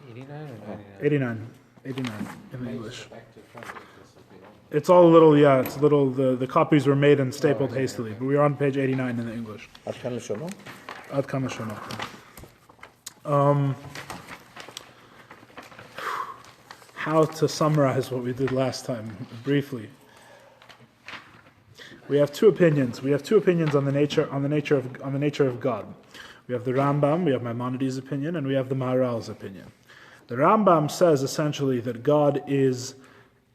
89 or 99? 89 in English. It's all a little, it's a little, the copies were made and stapled hastily, but we are on page 89 in the English. Ad kan l'shono? Ad kan l'shono. How to summarize what we did last time, briefly. We have two opinions. We have two opinions on the nature of God. We have the Rambam, we have Maimonides' opinion, and we have the Maharal's opinion. The Rambam says essentially that God is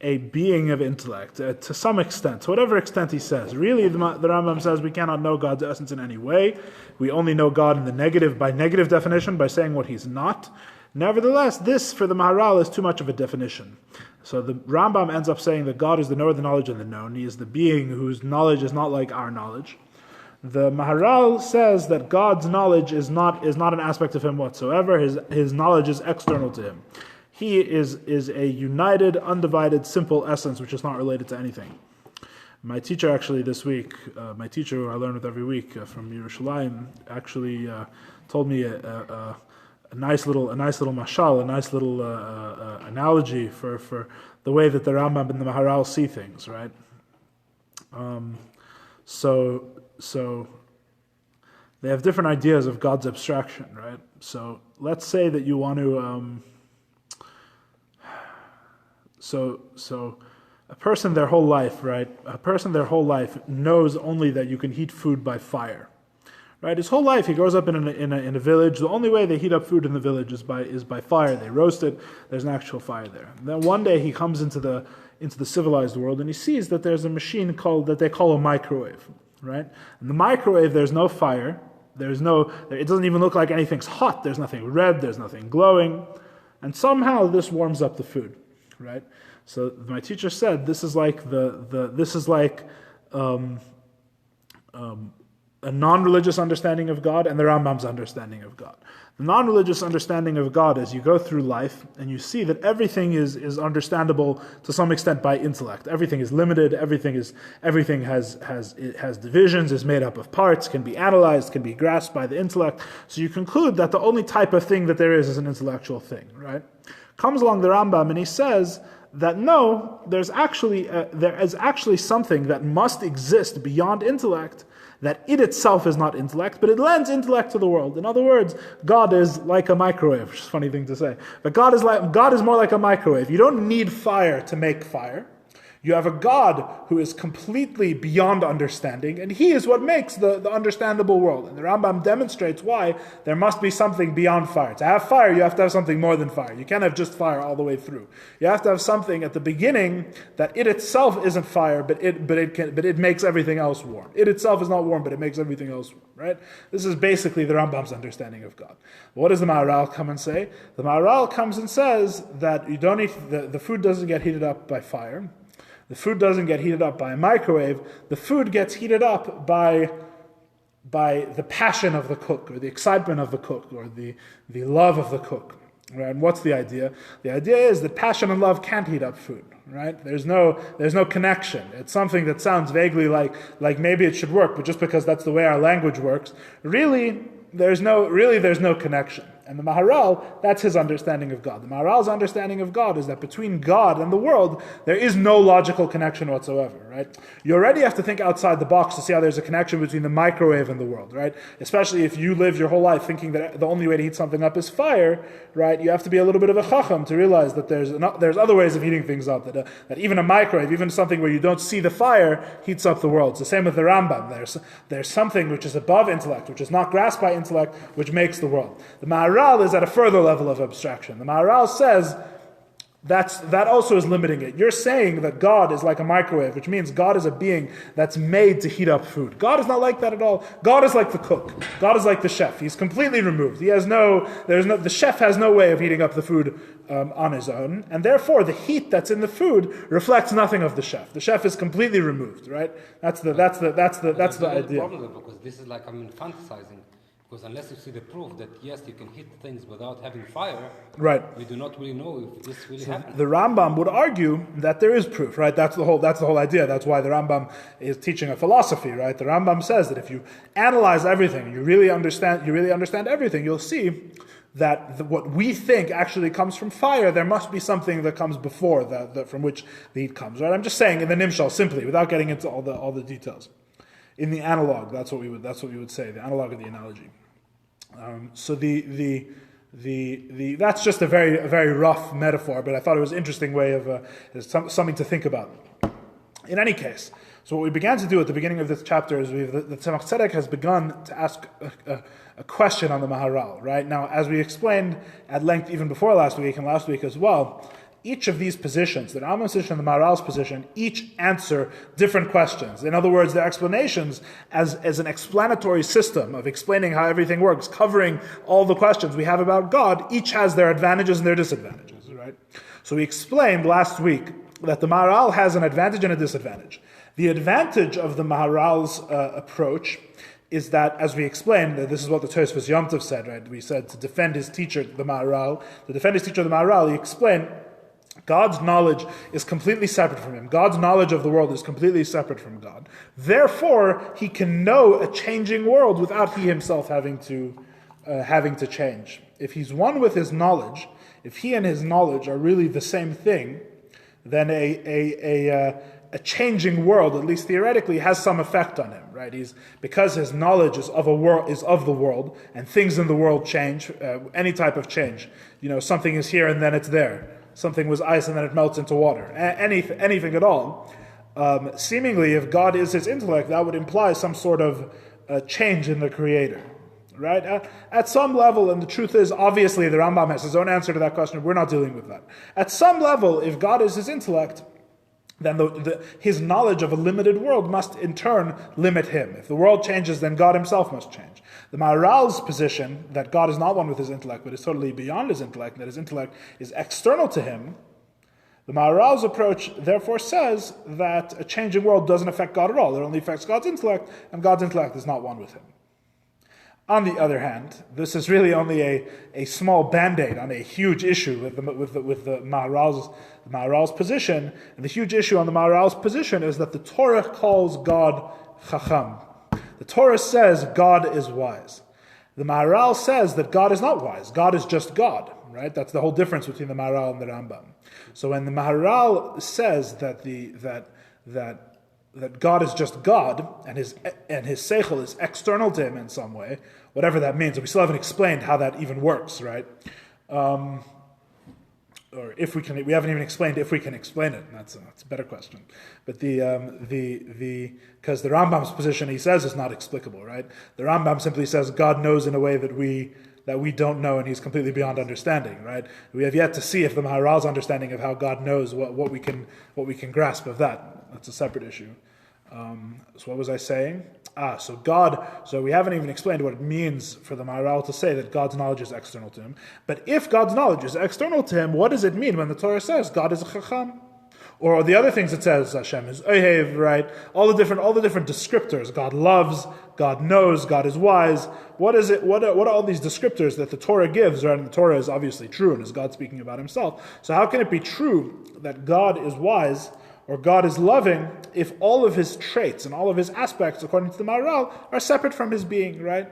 a being of intellect, to some extent, to whatever extent he says. Really, the Rambam says we cannot know God's essence in any way. We only know God in the negative, by negative definition, by saying what he's not. Nevertheless, this, for the Maharal, is too much of a definition. So the Rambam ends up saying that God is the knower, the knowledge, and the known. He is the being whose knowledge is not like our knowledge. The Maharal says that God's knowledge is not an aspect of him whatsoever. His knowledge is external to him. He is a united, undivided, simple essence which is not related to anything. My teacher actually this week, my teacher who I learn with every week from Yerushalayim, actually told me a nice little mashal, a nice little analogy for the way that the Rambam and the Maharal see things, right? So they have different ideas of God's abstraction, right? So let's say that you want to So a person their whole life, right? A person their whole life knows only that you can heat food by fire, right? His whole life he grows up in a village. The only way they heat up food in the village is by fire. They roast it. There's an actual fire there. And then one day he comes into the civilized world and he sees that there's a machine that they call a microwave, right? In the microwave there's no fire. It doesn't even look like anything's hot. There's nothing red. There's nothing glowing, and somehow this warms up the food. Right, so my teacher said this is like a non-religious understanding of God and the Rambam's understanding of God. The non-religious understanding of God is you go through life and you see that everything is understandable to some extent by intellect. Everything is limited. Everything has divisions, is made up of parts, can be analyzed, can be grasped by the intellect. So you conclude that the only type of thing that there is an intellectual thing, right? Comes along the Rambam and he says that no, there is actually something that must exist beyond intellect, that it itself is not intellect, but it lends intellect to the world. In other words, God is like a microwave, which is a funny thing to say. But God is more like a microwave. You don't need fire to make fire. You have a God who is completely beyond understanding, and he is what makes the understandable world. And the Rambam demonstrates why there must be something beyond fire. To have fire, you have to have something more than fire. You can't have just fire all the way through. You have to have something at the beginning that it itself isn't fire, but it makes everything else warm. It itself is not warm, but it makes everything else warm, right? This is basically the Rambam's understanding of God. What does the Maharal come and say? The Maharal comes and says that you don't need the food doesn't get heated up by fire. The food doesn't get heated up by a microwave. The food gets heated up by the passion of the cook, or the excitement of the cook, or the love of the cook. Right? And what's the idea? The idea is that passion and love can't heat up food. Right? There's no connection. It's something that sounds vaguely like maybe it should work, but just because that's the way our language works, really there's no connection. And the Maharal, that's his understanding of God. The Maharal's understanding of God is that between God and the world, there is no logical connection whatsoever, right? You already have to think outside the box to see how there's a connection between the microwave and the world, right? Especially if you live your whole life thinking that the only way to heat something up is fire, right? You have to be a little bit of a chacham to realize that there's other ways of heating things up, that even a microwave, even something where you don't see the fire, heats up the world. It's the same with the Rambam. There's something which is above intellect, which is not grasped by intellect, which makes the world. The Maharal is at a further level of abstraction. The Maharal says that also is limiting it. You're saying that God is like a microwave, which means God is a being that's made to heat up food. God is not like that at all. God is like the cook. God is like the chef. He's completely removed. The chef has no way of heating up the food on his own, and therefore the heat that's in the food reflects nothing of the chef. The chef is completely removed, right? That's the idea. Problem, because this is like I'm fantasizing. Because unless you see the proof that yes, you can heat things without having fire, right? We do not really know if this really happens. The Rambam would argue that there is proof, right? That's the whole idea. That's why the Rambam is teaching a philosophy, right? The Rambam says that if you analyze everything, you really understand everything, you'll see that what we think actually comes from fire, there must be something that comes before from which the heat comes. Right? I'm just saying in the nimshal simply, without getting into all the details. In the analog, that's what we would say, the analog of the analogy. So that's just a very rough metaphor, but I thought it was an interesting way of something to think about. In any case, so what we began to do at the beginning of this chapter is the Tzemach Tzedek has begun to ask a question on the Maharal. Right now, as we explained at length even before last week and last week as well, each of these positions, the Rambam's position and the Maharal's position, each answer different questions. In other words, their explanations as an explanatory system of explaining how everything works, covering all the questions we have about God, each has their advantages and their disadvantages, right? So we explained last week that the Maharal has an advantage and a disadvantage. The advantage of the Maharal's approach is that, as we explained, this is what the Tosfos Yom Tov said, right? We said to defend his teacher, the Maharal, he explained God's knowledge is completely separate from him. God's knowledge of the world is completely separate from God. Therefore, he can know a changing world without he himself having to change. If he's one with his knowledge, if he and his knowledge are really the same thing, then a changing world, at least theoretically, has some effect on him. Right? Because his knowledge is of the world, and things in the world change. Any type of change, something is here and then it's there. Something was ice and then it melts into water. Anything at all. Seemingly, if God is his intellect, that would imply some sort of change in the Creator. Right? At some level, and the truth is, obviously, the Rambam has his own answer to that question. We're not dealing with that. At some level, if God is his intellect, then his knowledge of a limited world must in turn limit him. If the world changes, then God himself must change. The Maharal's position, that God is not one with his intellect, but is totally beyond his intellect, that his intellect is external to him, the Maharal's approach therefore says that a changing world doesn't affect God at all. It only affects God's intellect, and God's intellect is not one with him. On the other hand, this is really only a small band-aid on a huge issue with the Maharal's position. And the huge issue on the Maharal's position is that the Torah calls God Chacham. The Torah says God is wise. The Maharal says that God is not wise. God is just God. Right? That's the whole difference between the Maharal and the Rambam. So when the Maharal says that God is just God, and his seichel is external to him in some way, whatever that means. And we still haven't explained how that even works, right? Or if we can, we haven't even explained if we can explain it. That's a better question. But because the Rambam's position, he says, is not explicable, right? The Rambam simply says God knows in a way that we don't know, and he's completely beyond understanding, right? We have yet to see if the Maharal's understanding of how God knows what we can grasp of that. That's a separate issue. So what was I saying? So we haven't even explained what it means for the Maharal to say that God's knowledge is external to him. But if God's knowledge is external to him, what does it mean when the Torah says God is a chacham? Or the other things it says, Hashem is ohev, right? All the different descriptors. God loves, God knows, God is wise. What is it? What are all these descriptors that the Torah gives? Right? And the Torah is obviously true, and is God speaking about himself. So how can it be true that God is wise or God is loving if all of his traits and all of his aspects, according to the Maharal, are separate from his being, right?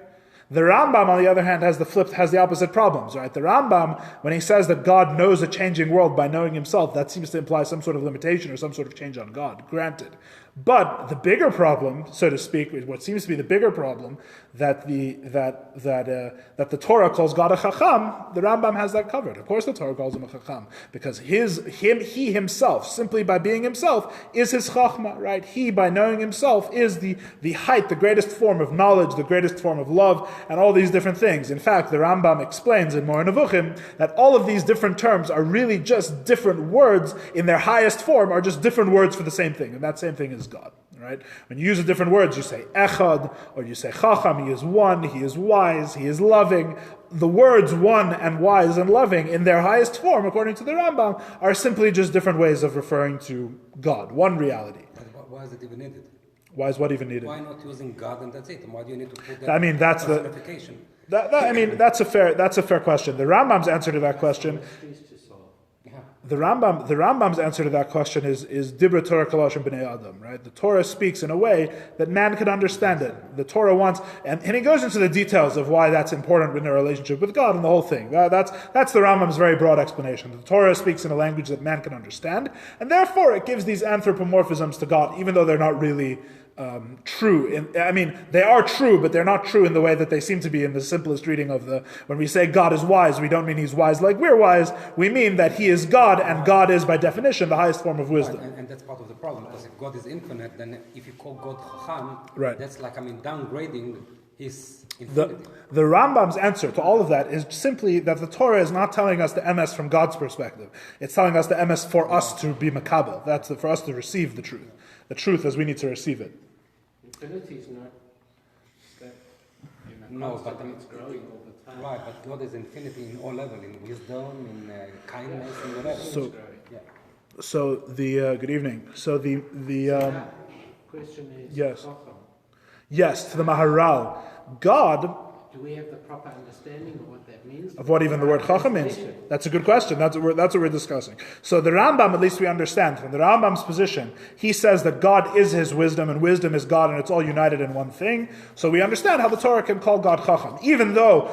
The Rambam, on the other hand, has the opposite problems, right? The Rambam, when he says that God knows a changing world by knowing himself, that seems to imply some sort of limitation or some sort of change on God, granted. But the bigger problem, so to speak, what seems to be the bigger problem, that the Torah calls God a chacham, the Rambam has that covered. Of course the Torah calls him a chacham, because he himself, simply by being himself, is his chachma, right? He, by knowing himself, is the height, the greatest form of knowledge, the greatest form of love, and all these different things. In fact, the Rambam explains in Moreh Nevuchim that all of these different terms are really just different words in their highest form, are just different words for the same thing, and that same thing is God, right? When you use the different words, you say echad, or you say chacham, he is one, he is wise, he is loving. The words one and wise and loving in their highest form, according to the Rambam, are simply just different ways of referring to God, one reality. Why is it even needed? Why is what even needed? Why not using God and that's it? Why do you need to put that? I mean, that's that's a fair question. The Rambam's answer to that question. Yeah. The Rambam's answer to that question is Dibra Torah Kalosh and Bnei Adam, right? The Torah speaks in a way that man can understand it. The Torah wants, and he goes into the details of why that's important in a relationship with God and the whole thing. That's the Rambam's very broad explanation. The Torah speaks in a language that man can understand, and therefore it gives these anthropomorphisms to God, even though they're not really true. They are true, but they're not true in the way that they seem to be in the simplest reading of when we say God is wise, we don't mean he's wise like we're wise, we mean that he is God, and God is by definition the highest form of wisdom. And that's part of the problem, because if God is infinite, then if you call God Chacham, right, that's like, downgrading his infinity. The Rambam's answer to all of that is simply that the Torah is not telling us the emes from God's perspective. It's telling us the emes for us to be makabel. That's for us to receive the truth. The truth as we need to receive it. Infinity is not that, no, but it's growing all the time. Right, but God is infinity in all levels, in wisdom, in kindness, in whatever. So the good evening. So the question is, yes, yes, to the Maharal, God. Do we have the proper understanding of what that means? Of what even the word Chacham means? That's a good question. That's what we're discussing. So the Rambam, at least we understand, from the Rambam's position, he says that God is his wisdom, and wisdom is God, and it's all united in one thing. So we understand how the Torah can call God Chacham, even though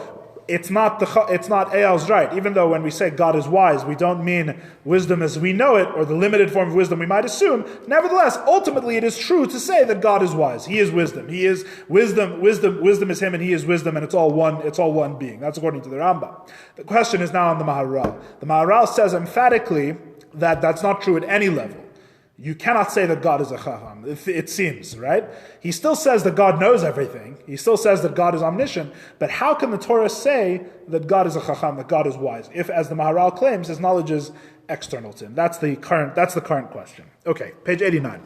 it's not Eyal's right. Even though when we say God is wise, we don't mean wisdom as we know it, or the limited form of wisdom we might assume. Nevertheless, ultimately it is true to say that God is wise. He is wisdom. He is wisdom. Wisdom is him, and he is wisdom, and it's all one being. That's according to the Rambam. The question is now on the Maharal. The Maharal says emphatically that that's not true at any level. You cannot say that God is a Chacham, it seems, right? He still says that God knows everything. He still says that God is omniscient. But how can the Torah say that God is a Chacham, that God is wise, if, as the Maharal claims, his knowledge is external to him? That's the current question. Okay, page 89.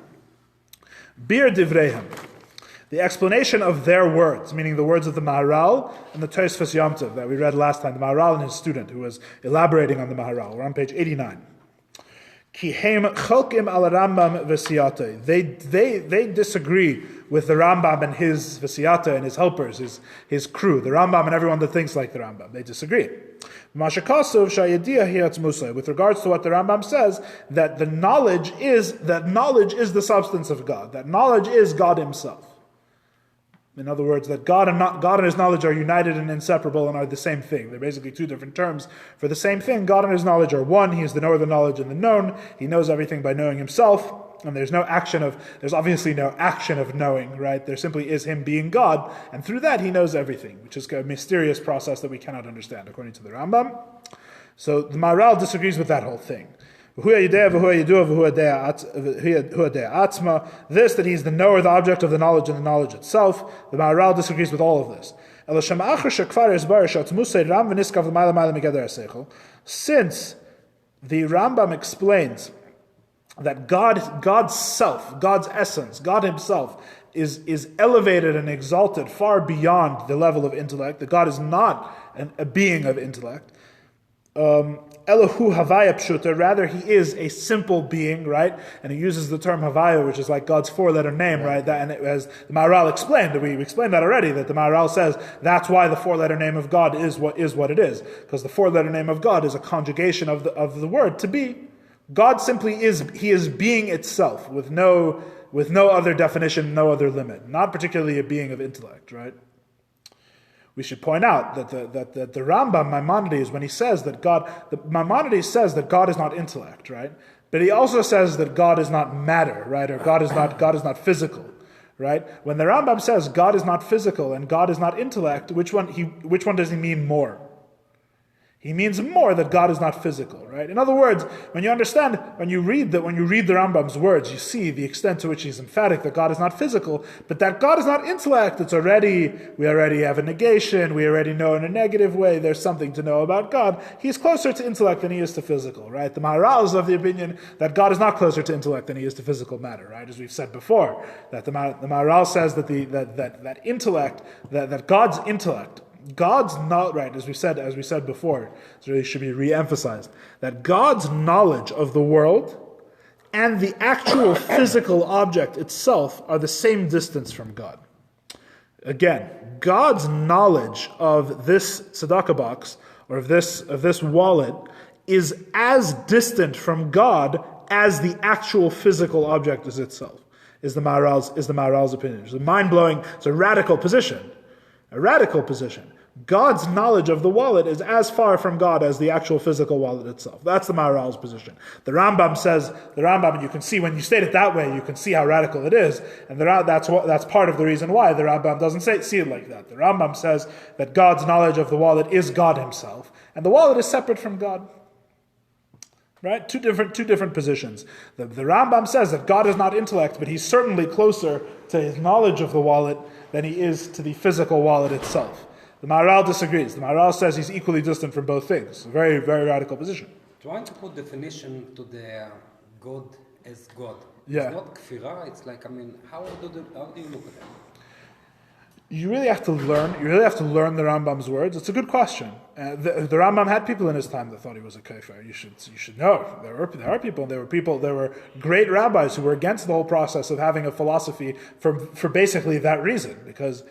Bir Divreihem. The explanation of their words, meaning the words of the Maharal and the Tosfos Yom Tov that we read last time, the Maharal and his student who was elaborating on the Maharal. We're on page 89. They disagree with the Rambam and his Vesiyata and his helpers, his crew, the Rambam and everyone that thinks like the Rambam. They disagree. With regards to what the Rambam says, that knowledge is the substance of God, that knowledge is God himself. In other words, that God and his knowledge are united and inseparable and are the same thing. They're basically two different terms for the same thing. God and his knowledge are one. He is the knower of the knowledge and the known. He knows everything by knowing himself. And there's obviously no action of knowing, right? There simply is him being God. And through that, he knows everything, which is a mysterious process that we cannot understand, according to the Rambam. So the Maharal disagrees with that whole thing. This, that he's the knower, the object of the knowledge and the knowledge itself. The Maharal disagrees with all of this. Since the Rambam explains that God's self, God's essence, God himself is elevated and exalted far beyond the level of intellect, that God is not a being of intellect, Elohu Havaya Pshuta, rather he is a simple being, right? And he uses the term Havaya, which is like God's four-letter name, right? And as the Maharal explained, we explained that already, that the Maharal says that's why the four-letter name of God is what it is, because the four-letter name of God is a conjugation of the word to be. God simply is, he is being itself, with no other definition, no other limit, not particularly a being of intellect, right? We should point out that the Rambam Maimonides, when he says that Maimonides says that God is not intellect, right? But he also says that God is not matter, right? Or God is not physical, right? When the Rambam says God is not physical and God is not intellect, which one does he mean more? He means more that God is not physical, right? In other words, when you read the Rambam's words, you see the extent to which he's emphatic that God is not physical, but that God is not intellect. We already have a negation. We already know in a negative way. There's something to know about God. He's closer to intellect than he is to physical, right? The Maharal is of the opinion that God is not closer to intellect than he is to physical matter, right? As we've said before, that the Maharal says that that intellect, that God's intellect, God's not right, as we said before, so it should be re-emphasized, that God's knowledge of the world and the actual physical object itself are the same distance from God. Again, God's knowledge of this tzedakah box, or of this wallet, is as distant from God as the actual physical object is itself, is the Maharal's opinion. It's a mind-blowing, it's a radical position. A radical position. God's knowledge of the wallet is as far from God as the actual physical wallet itself. That's the Maharal's position. The Rambam says, and you can see when you state it that way, you can see how radical it is, and that's part of the reason why the Rambam doesn't see it like that. The Rambam says that God's knowledge of the wallet is God himself, and the wallet is separate from God. Right? Two different positions. The Rambam says that God is not intellect, but he's certainly closer to his knowledge of the wallet than he is to the physical wallet itself. The Maharal disagrees. The Maharal says he's equally distant from both things. A very, very radical position. Trying to put definition to the God as God. Yeah. It's not kfirah, it's like, how do you look at that? You really have to learn the Rambam's words. It's a good question. The Rambam had people in his time that thought he was a kafir. You should know there are people. There were great rabbis who were against the whole process of having a philosophy for basically that reason, because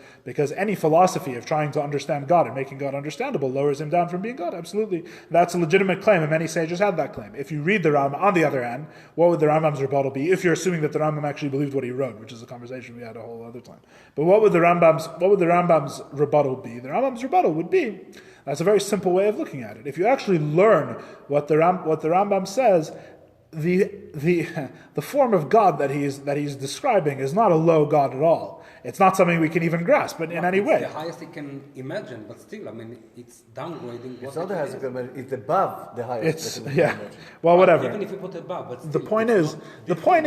any philosophy of trying to understand God and making God understandable lowers him down from being God. Absolutely, that's a legitimate claim, and many sages had that claim. If you read the Rambam, on the other hand, what would the Rambam's rebuttal be? If you're assuming that the Rambam actually believed what he wrote, which is a conversation we had a whole other time. But what would the Rambam's rebuttal be? The Rambam's rebuttal would be, that's a very simple way of looking at it. If you actually learn what the Rambam says, the form of God that he's describing is not a low God at all. It's not something we can even grasp, but in any way. It's the highest you can imagine, but still, it's downgrading. It's not the highest you can imagine. It's above the highest. Well, whatever. Even if you put it above, but still, the point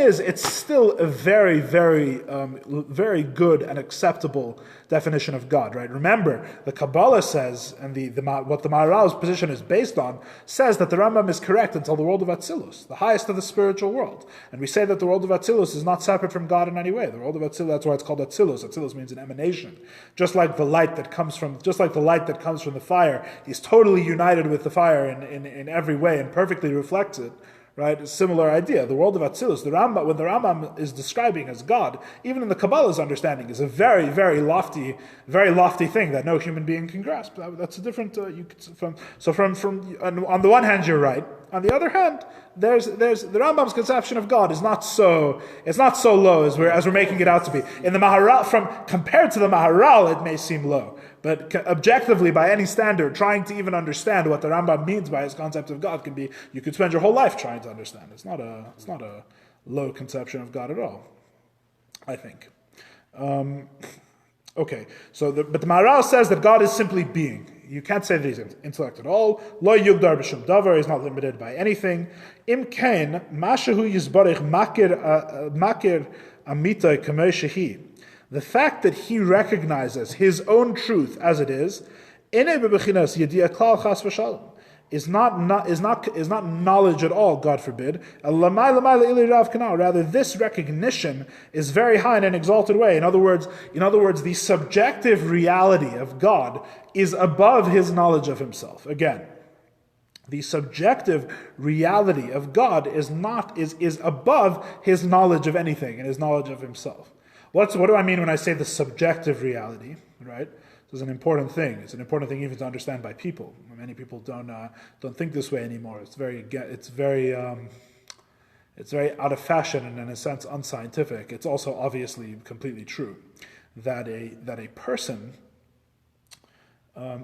is, it's still a very, very, very good and acceptable definition of God. Right? Remember, the Kabbalah says, and what the Maharal's position is based on, says that the Rambam is correct until the world of Atzilus, the highest of the spiritual world, and we say that the world of Atzilus is not separate from God in any way. The world of Atzilus, that's why it's called Atzilus. Atzilus means an emanation. Just like the light that comes from the fire is totally united with the fire in every way and perfectly reflects it. Right? A similar idea. The world of Atzilus, when the Rambam is describing as God, even in the Kabbalah's understanding, is a very, very lofty thing that no human being can grasp. That's a different. On the one hand, you're right. On the other hand, there's the Rambam's conception of God is not so low as we're making it out to be. In the Maharal, compared to the Maharal, it may seem low. But objectively, by any standard, trying to even understand what the Rambam means by his concept of God you could spend your whole life trying to understand. It's not a low conception of God at all, I think. Okay, but the Maharal says that God is simply being. You can't say that he's intellect at all. Lo yugdar b'shum davar, is not limited by anything. Im kain, mashahu yizbarich makir amitai kamei shehi. The fact that he recognizes his own truth as it is is not knowledge at all, God forbid. Rather, this recognition is very high in an exalted way. In other words, the subjective reality of God is above his knowledge of himself. Again, the subjective reality of God is above his knowledge of anything and his knowledge of himself. What do I mean when I say the subjective reality? Right, this is an important thing. It's an important thing even to understand by people. Many people don't think this way anymore. It's very out of fashion and in a sense unscientific. It's also obviously completely true that a person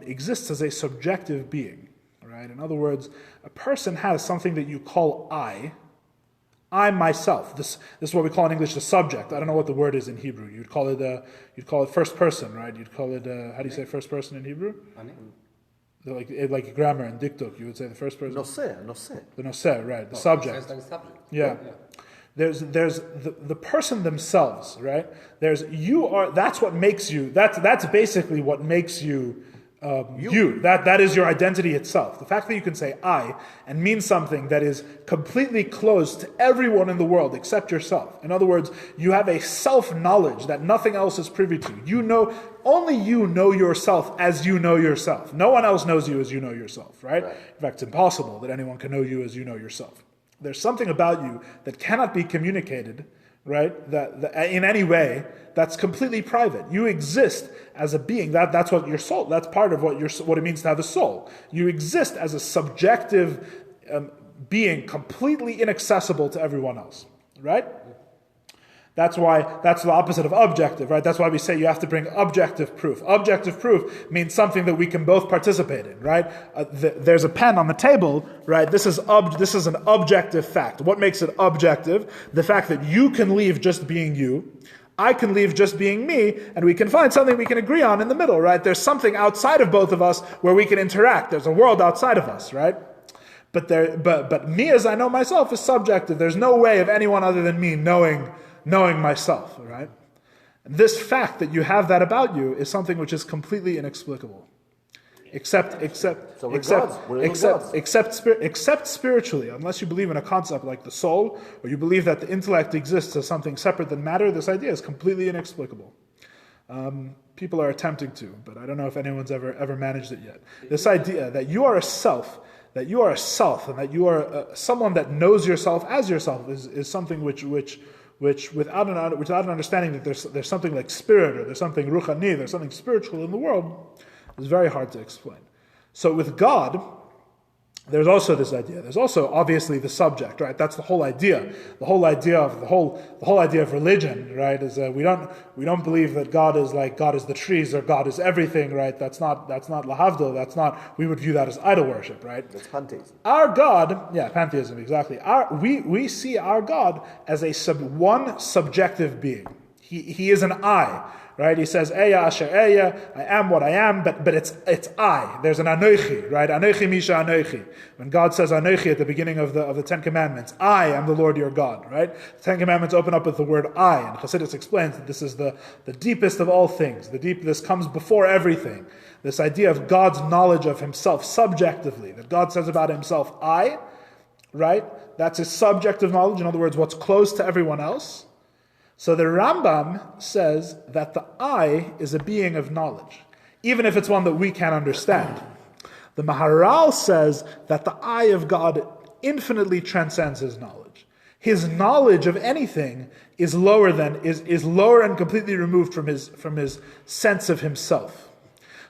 exists as a subjective being. Right. In other words, a person has something that you call I myself. This is what we call in English the subject. I don't know what the word is in Hebrew. You'd call it first person, right? You'd call it how do you say first person in Hebrew? Like grammar and diktuk, you would say the first person. Noseh. The noseh, right? The subject. Yeah. There's the person themselves, right? That's what makes you. That's basically what makes you. You. That is your identity itself. The fact that you can say I and mean something that is completely closed to everyone in the world except yourself. In other words, you have a self-knowledge that nothing else is privy to. Only you know yourself as you know yourself. No one else knows you as you know yourself, right? In fact, it's impossible that anyone can know you as you know yourself. There's something about you that cannot be communicated, right? That in any way that's completely private. You exist as a being. That's what your soul. That's part of what it means to have a soul. You exist as a subjective being completely inaccessible to everyone else, right? That's the opposite of objective, right? That's why we say you have to bring objective proof. Objective proof means something that we can both participate in, right? There's a pen on the table, right? This is an objective fact. What makes it objective? The fact that you can leave just being you, I can leave just being me, and we can find something we can agree on in the middle, right? There's something outside of both of us where we can interact. There's a world outside of us, right? But me as I know myself is subjective. There's no way of anyone other than me knowing myself, right? And this fact that you have that about you is something which is completely inexplicable. Except spiritually, unless you believe in a concept like the soul, or you believe that the intellect exists as something separate than matter, this idea is completely inexplicable. People are attempting to, but I don't know if anyone's ever managed it yet. This idea that you are a self, and that you are someone that knows yourself as yourself is something which without an understanding that there's something like spirit, or there's something ruchani, there's something spiritual in the world, is very hard to explain. So with God, there's also this idea. There's also obviously the subject, right? That's the whole idea. The whole idea of religion, right? Is we don't believe that God is the trees or God is everything, right? That's not lahavdil. We would view that as idol worship, right? That's pantheism. Our God, pantheism, exactly. We see our God as one subjective being. He is an I. Right? He says, Eya asher eya, I am what I am, but it's I. There's an anoichi, right? Anoichi misha anoichi. When God says anoichi at the beginning of the Ten Commandments, I am the Lord your God, right? The Ten Commandments open up with the word I, and Chassidus explains that this is the deepest of all things. This comes before everything. This idea of God's knowledge of himself subjectively, that God says about himself, I, right? That's his subjective knowledge, in other words, what's close to everyone else. So the Rambam says that the I is a being of knowledge, even if it's one that we can't understand. The Maharal says that the I of God infinitely transcends his knowledge. His knowledge of anything is lower and completely removed from his sense of himself.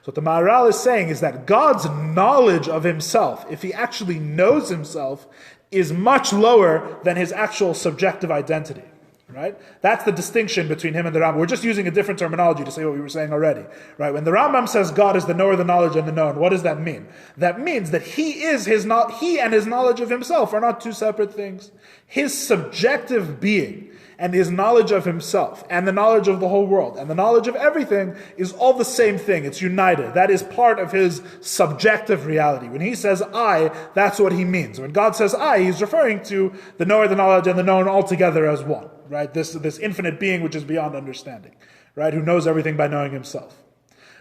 So what the Maharal is saying is that God's knowledge of himself, if he actually knows himself, is much lower than his actual subjective identity. Right? That's the distinction between him and the Rambam. We're just using a different terminology to say what we were saying already. Right? When the Rambam says God is the knower, the knowledge, and the known, what does that mean? That means that he and his knowledge of himself are not two separate things. His subjective being and his knowledge of himself and the knowledge of the whole world and the knowledge of everything is all the same thing. It's united. That is part of his subjective reality. When he says I, that's what he means. When God says I, he's referring to the knower, the knowledge, and the known all together as one. Right? This infinite being which is beyond understanding, right? Who knows everything by knowing himself.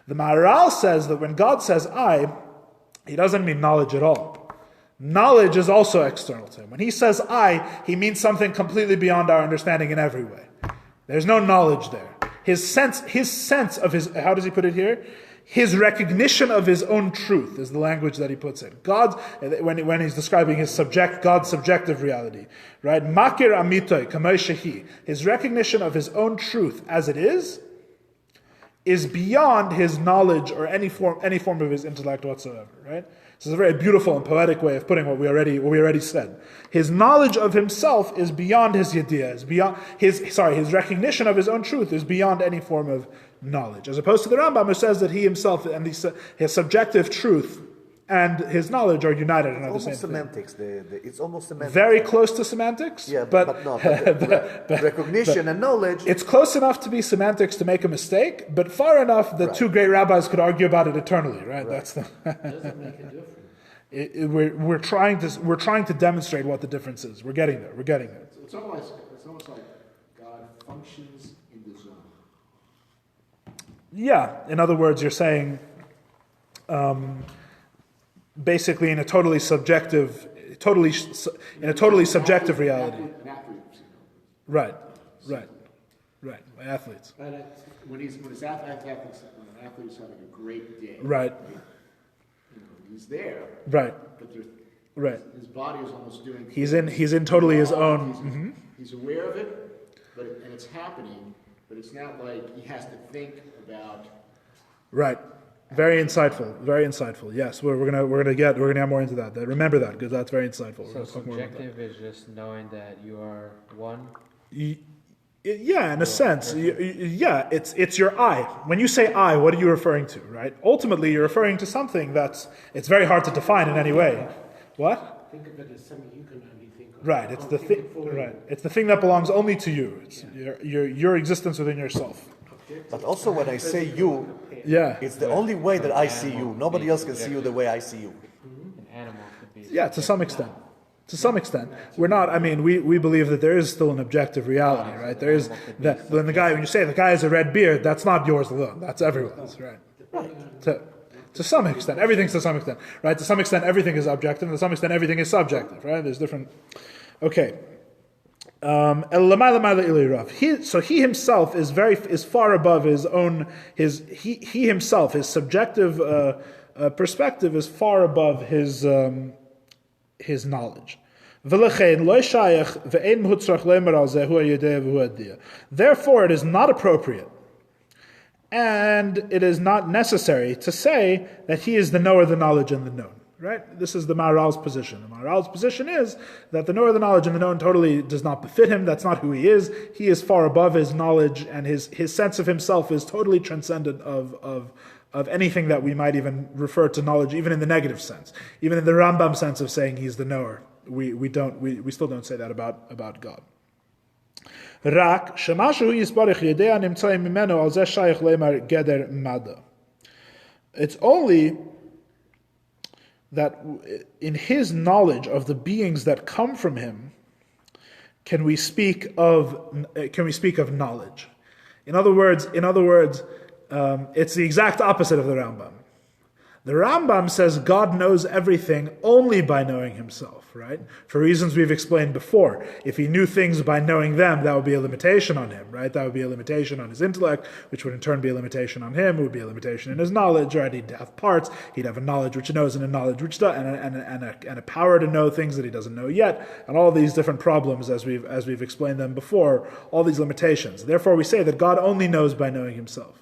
The Maharal says that when God says I, he doesn't mean knowledge at all. Knowledge is also external to him. When he says I, he means something completely beyond our understanding in every way. There's no knowledge there. His sense of his, how does he put it here? His recognition of his own truth is the language that he puts in. When he's describing God's subjective reality, right? Makir amitoy kamei shehi. His recognition of his own truth as it is beyond his knowledge or any form of his intellect whatsoever, right? This is a very beautiful and poetic way of putting what we already said. His knowledge of himself is beyond his yediyah, his recognition of his own truth is beyond any form of knowledge. As opposed to the Rambam, who says that he himself and his subjective truth and his knowledge are united and are the same semantics. thing. It's almost semantics. Very close to semantics. Yeah, but recognition and knowledge. It's close enough to be semantics to make a mistake, but far enough that two great rabbis could argue about it eternally. Right? That's the. Doesn't make a difference. We're trying to demonstrate what the difference is. We're getting there. It's almost like God functions in the zone. Yeah. In other words, you're saying. Basically, in a totally subjective reality. An athlete, Right. By athletes. But when an athlete is having a great day, Right. He's there. Right. But his body is almost doing. He's in totally his own. He's aware of it, and it's happening. But it's not like he has to think about. Right. Very insightful. Very insightful. Yes, we're gonna get more into that. Remember that, because that's very insightful. So subjective is just knowing that you are one. Yeah, in a sense. Yeah, it's your I. When you say I, what are you referring to, right? Ultimately, you're referring to something it's very hard to define in any way. What? Think of it as something you can only think of. Right. It's the thing. Right. It's the thing that belongs only to you. It's your existence within yourself. But also when I say you, Yeah. it's the only way that I see you. Nobody else can see you the way I see you. An animal could be. Yeah, to some extent. To some extent, we're not. I mean, we believe that there is still an objective reality, right? There is that when you say the guy has a red beard, that's not yours alone. That's everyone's, right? To some extent, everything's to some extent, right? To some extent, everything is objective. To some extent, everything is subjective, right? There's different. Okay. He himself is far above his own. He himself, his subjective perspective is far above his knowledge. Therefore, it is not appropriate and it is not necessary to say that he is the knower, the knowledge, and the known. Right? This is the Maharal's position. The Maharal's position is that the knower, the knowledge, and the known totally does not befit him. That's not who he is. He is far above his knowledge, and his sense of himself is totally transcendent of anything that we might even refer to knowledge, even in the negative sense. Even in the Rambam sense of saying he's the knower, we still don't say that about God. Rak shemashu yisbarich yedea nimtzayim mimenu al zeh shayich lemar geder mada. It's only that in his knowledge of the beings that come from him can we speak of knowledge. In other words, it's the exact opposite of the Rambam. The Rambam says God knows everything only by knowing himself, right? For reasons we've explained before. If he knew things by knowing them, that would be a limitation on him, right? That would be a limitation on his intellect, which would in turn be a limitation on him. It would be a limitation in his knowledge, right? He'd have parts. He'd have a knowledge which knows and a knowledge which does, and a power to know things that he doesn't know yet, and all these different problems as we've explained them before, all these limitations. Therefore, we say that God only knows by knowing himself.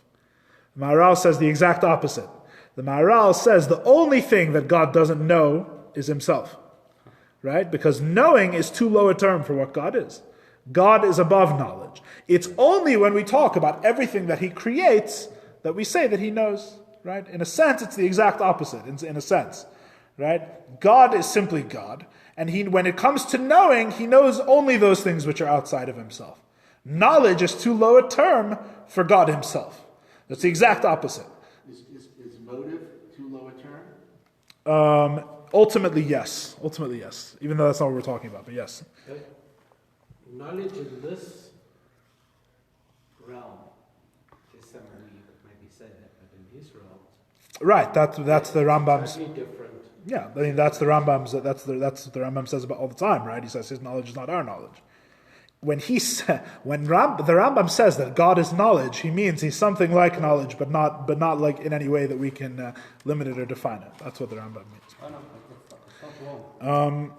Maharal says the exact opposite. The Maharal says the only thing that God doesn't know is himself, right? Because knowing is too low a term for what God is. God is above knowledge. It's only when we talk about everything that he creates that we say that he knows, right? In a sense, it's the exact opposite, in a sense, right? God is simply God, and when it comes to knowing, he knows only those things which are outside of himself. Knowledge is too low a term for God himself. That's the exact opposite. Is motive too low a term? Ultimately, yes. Even though that's not what we're talking about, but yes. Knowledge in this realm is somewhere you could maybe say that, but in his realm, right? That's the Rambam's. totally different. Yeah, I mean that's the Rambam's. That's what the Rambam says about all the time, right? He says his knowledge is not our knowledge. When the Rambam says that God is knowledge, he means he's something like knowledge, but not like in any way that we can limit it or define it. That's what the Rambam means.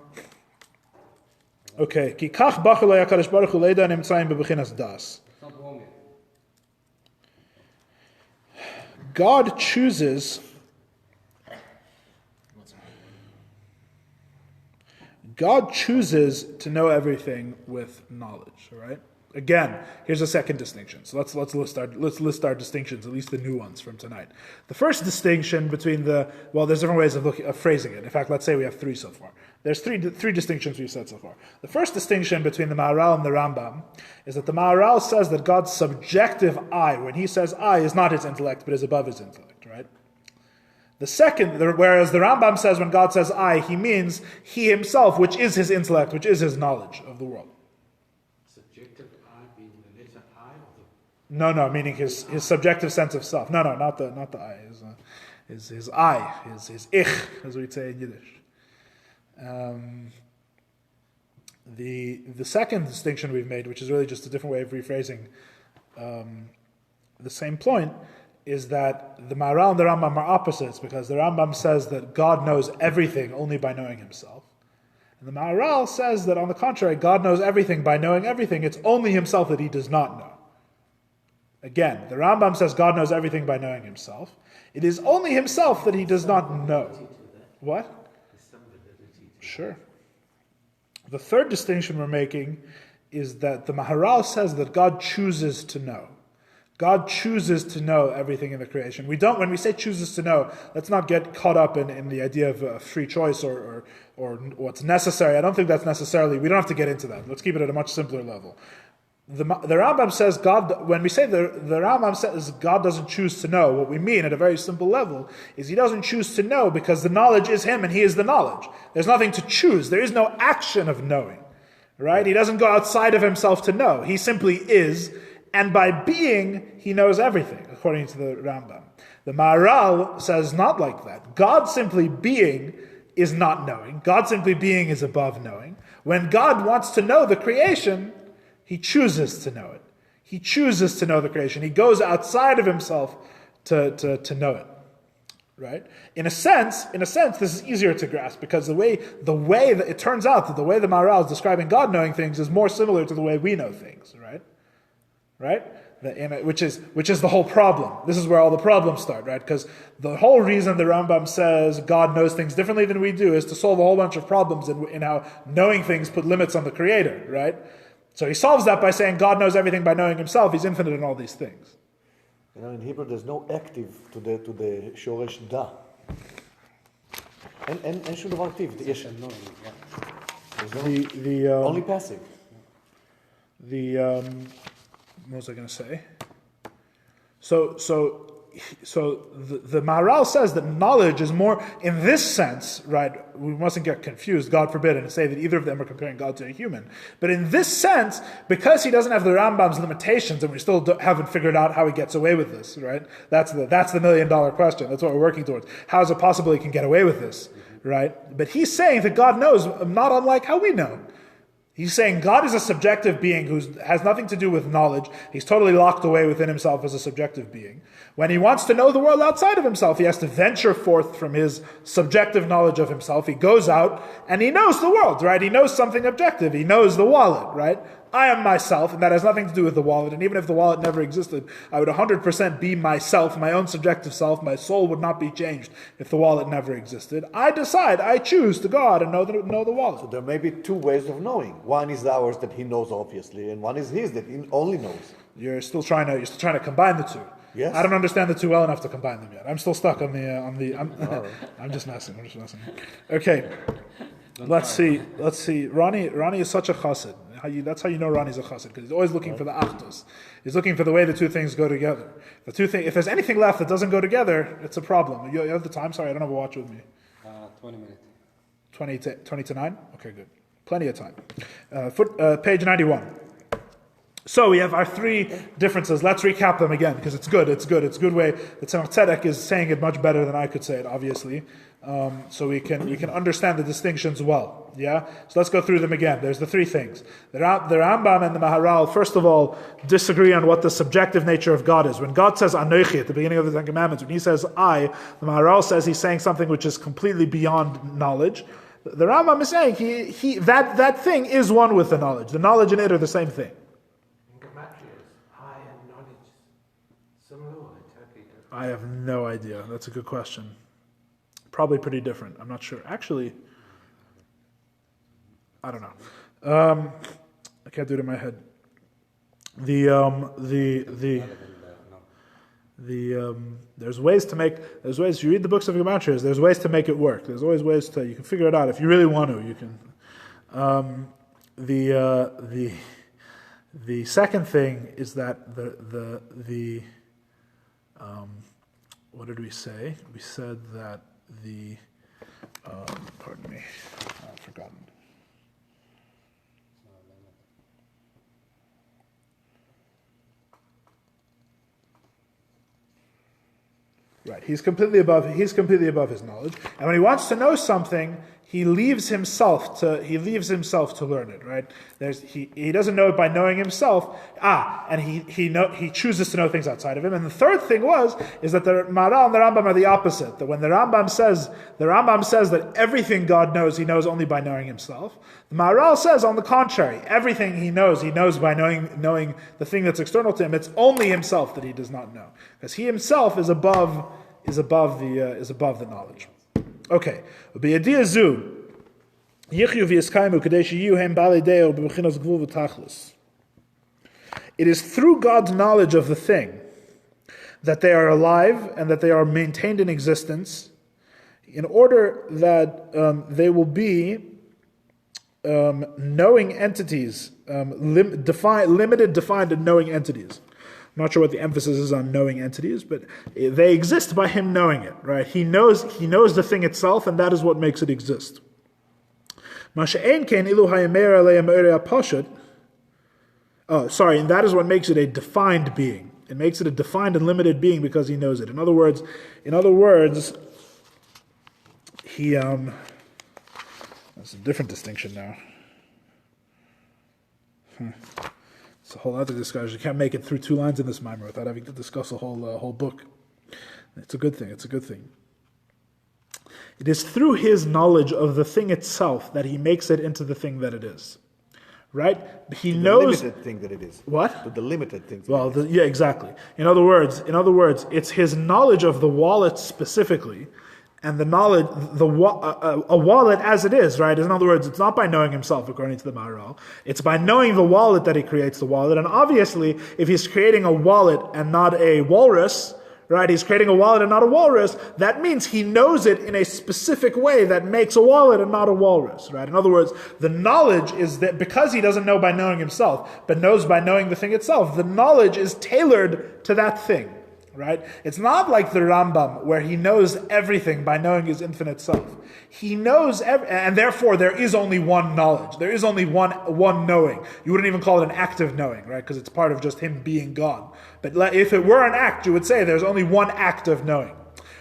Okay. Ki kach bachar lo HaKadosh Baruch Hu leida nimtzayim bebechinas das. God chooses. God chooses to know everything with knowledge. All right. Again, here's a second distinction. So let's list our distinctions, at least the new ones from tonight. The first distinction between there's different ways of phrasing it. In fact, let's say we have three so far. There's three distinctions we've said so far. The first distinction between the Maharal and the Rambam is that the Maharal says that God's subjective I, when he says I, is not his intellect, but is above his intellect, right? The second, whereas the Rambam says when God says I, he means he himself, which is his intellect, which is his knowledge of the world. Subjective I being the letter I or No, meaning his subjective sense of self. No, not the I. His I, his ich, as we'd say in Yiddish. The second distinction we've made, which is really just a different way of rephrasing the same point, is that the Maharal and the Rambam are opposites, because the Rambam says that God knows everything only by knowing himself. And the Maharal says that, on the contrary, God knows everything by knowing everything. It's only himself that he does not know. Again, the Rambam says God knows everything by knowing himself. It is only himself that he does not know. What? Sure. The third distinction we're making is that the Maharal says that God chooses to know. God chooses to know everything in the creation. When we say chooses to know, let's not get caught up in the idea of free choice or what's necessary. I don't think that's necessarily, we don't have to get into that. Let's keep it at a much simpler level. The Rambam says God, when we say the Rambam says God doesn't choose to know, what we mean at a very simple level is he doesn't choose to know because the knowledge is him and he is the knowledge. There's nothing to choose. There is no action of knowing. Right? He doesn't go outside of himself to know. He simply is, and by being, he knows everything, according to the Rambam. The Maharal says not like that. God simply being is not knowing. God simply being is above knowing. When God wants to know the creation, he chooses to know it. He chooses to know the creation. He goes outside of himself to know it. Right? In a sense, this is easier to grasp because the way that it turns out that the way the Maharal is describing God knowing things is more similar to the way we know things, right? Which is the whole problem. This is where all the problems start, right? Because the whole reason the Rambam says God knows things differently than we do is to solve a whole bunch of problems in how knowing things put limits on the Creator, right? So he solves that by saying God knows everything by knowing himself. He's infinite in all these things. In Hebrew, there's no active to the shoresh da. אין שום דבר active. Only passive. What was I going to say? So the Maharal says that knowledge is more, in this sense, right, we mustn't get confused, God forbid, and say that either of them are comparing God to a human. But in this sense, because he doesn't have the Rambam's limitations, and we still haven't figured out how he gets away with this, right? That's the $1 million question. That's what we're working towards. How is it possible he can get away with this, right? But he's saying that God knows, not unlike how we know. He's saying God is a subjective being who has nothing to do with knowledge. He's totally locked away within himself as a subjective being. When he wants to know the world outside of himself, he has to venture forth from his subjective knowledge of himself. He goes out and he knows the world, right? He knows something objective. He knows the wallet, right? I am myself, and that has nothing to do with the wallet. And even if the wallet never existed, I would 100% be myself, my own subjective self. My soul would not be changed if the wallet never existed. I decide, I choose to go out and know the wallet. So there may be two ways of knowing. One is ours that he knows obviously, and one is his that he only knows. You're still trying to combine the two. Yes. I don't understand the two well enough to combine them yet. I'm still stuck on the. Right. I'm just messing. Okay. Let's see. Ronnie is such a chassid. That's how you know Ronnie's a chassid, because he's always looking for the achdus. He's looking for the way the two things go together. If there's anything left that doesn't go together, it's a problem. You have the time? Sorry, I don't have a watch with me. 20 minutes. 20 to 9? Okay, good. Plenty of time. Page 91. So we have our three differences. Let's recap them again, because it's good. It's a good way. The Tzemach Tzedek is saying it much better than I could say it, obviously. So we can understand the distinctions well. Yeah. So let's go through them again. There's the three things. The Rambam and the Maharal, first of all, disagree on what the subjective nature of God is. When God says Anochi at the beginning of the Ten Commandments, when he says I, the Maharal says he's saying something which is completely beyond knowledge. The Rambam is saying that thing is one with the knowledge. The knowledge and it are the same thing. I have no idea. That's a good question. Probably pretty different. I'm not sure. Actually, I don't know. I can't do it in my head. There's ways to make. There's ways. You read the books of gematria. There's ways to make it work. There's always ways to. You can figure it out if you really want to. You can. The second thing is that the what did we say? We said that pardon me, I've forgotten. Right, he's completely above his knowledge, and when he wants to know something, he leaves himself to learn it, right? He doesn't know it by knowing himself. And he chooses to know things outside of him. And the third thing is that the Maharal and the Rambam are the opposite. That when the Rambam says that everything God knows, he knows only by knowing himself. The Maharal says, on the contrary, everything he knows by knowing the thing that's external to him. It's only himself that he does not know, because he himself is above the knowledge. Okay. It is through God's knowledge of the thing that they are alive and that they are maintained in existence, in order that they will be knowing entities, defined and knowing entities. I'm not sure what the emphasis is on knowing entities, but they exist by him knowing it, right? He knows the thing itself, and that is what makes it exist. And that is what makes it a defined being. It makes it a defined and limited being because he knows it. In other words, he that's a different distinction now. It's a whole other discussion. You can't make it through 2 lines in this mimer without having to discuss a whole book. It's a good thing. It is through his knowledge of the thing itself that he makes it into the thing that it is. Right? He knows the limited thing that it is. What? The limited thing. Yeah, exactly. In other words, it's his knowledge of the wallet specifically, and the knowledge, a wallet as it is, right? In other words, it's not by knowing himself, according to the Maharal. It's by knowing the wallet that he creates the wallet. And obviously, if he's creating a wallet and not a walrus, right? He's creating a wallet and not a walrus. That means he knows it in a specific way that makes a wallet and not a walrus, right? In other words, the knowledge is that because he doesn't know by knowing himself, but knows by knowing the thing itself, the knowledge is tailored to that thing. Right? It's not like the Rambam, where he knows everything by knowing his infinite self. He knows, and therefore there is only one knowledge. There is only one knowing. You wouldn't even call it an active knowing, right? Because it's part of just him being God. But if it were an act, you would say there's only one act of knowing.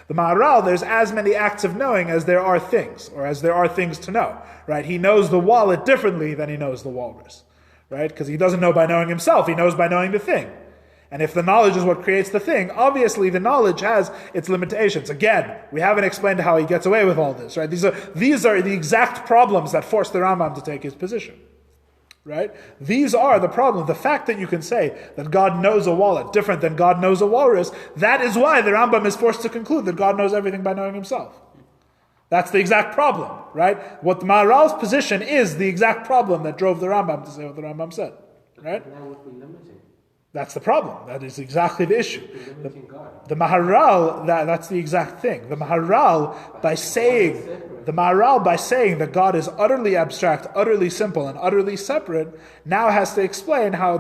The Maharal, there's as many acts of knowing as there are things, or as there are things to know, right? He knows the wallet differently than he knows the walrus, right? Because he doesn't know by knowing himself, he knows by knowing the thing. And if the knowledge is what creates the thing, obviously the knowledge has its limitations. Again, we haven't explained how he gets away with all this, right? These are the exact problems that force the Rambam to take his position, right? These are the problems. The fact that you can say that God knows a wallet different than God knows a walrus, that is why the Rambam is forced to conclude that God knows everything by knowing himself. That's the exact problem, right? What the Maharal's position is the exact problem that drove the Rambam to say what the Rambam said, right? Why would we limit it? That's the problem. That is exactly the issue. The Maharal, that's the exact thing. The Maharal, by saying that God is utterly abstract, utterly simple, and utterly separate, now has to explain how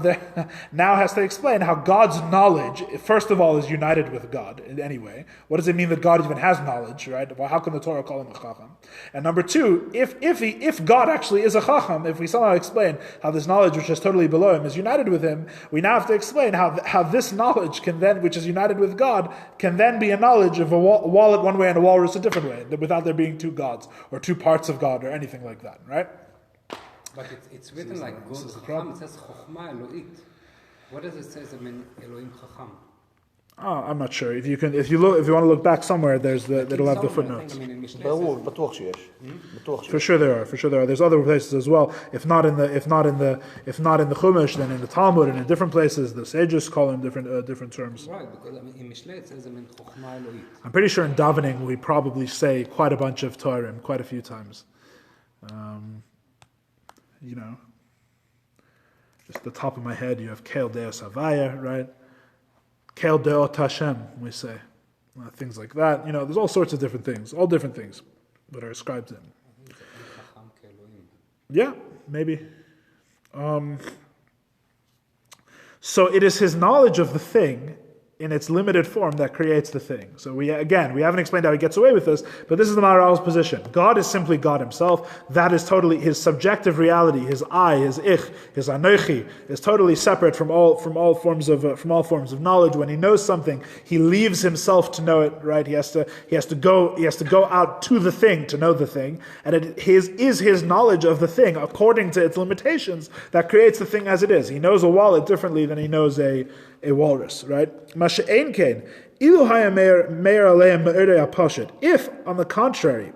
God's knowledge, first of all, is united with God in any way. What does it mean that God even has knowledge, right? Well, how can the Torah call him a chacham? And number two, if God actually is a chacham, if we somehow explain how this knowledge, which is totally below him, is united with him, we now have to explain how this knowledge can then, which is united with God, can then be a knowledge of a wallet one way and a walrus a different way, without there being two gods, or two parts of God, or anything like that, right? But it's written like God Chacham. It says Chochma Elohit. What does it say in Elohim Chacham? Oh, I'm not sure. If you want to look back somewhere, it'll have the footnotes. For sure there are. There's other places as well. If not in the Chumash, then in the Talmud and in different places, the sages call them different terms. Right, because in Mishlei it says Chochma Elohit. I'm pretty sure in davening we probably say quite a bunch of Torah quite a few times. Just the top of my head, you have Kel Deos Havaya, right? Kel Deot Hashem, we say. Things like that. There's all sorts of different things, all different things that are ascribed to him. Yeah, maybe. So it is his knowledge of the thing in its limited form that creates the thing. So we haven't explained how he gets away with this, but this is the Maharal's position. God is simply God himself. That is totally his subjective reality, his I, his ich, his anochi, is totally separate from all forms of knowledge. When he knows something, he leaves himself to know it, right? He has to go out to the thing to know the thing, and it is his knowledge of the thing according to its limitations that creates the thing as it is. He knows a wallet differently than he knows a walrus, right? If, on the contrary,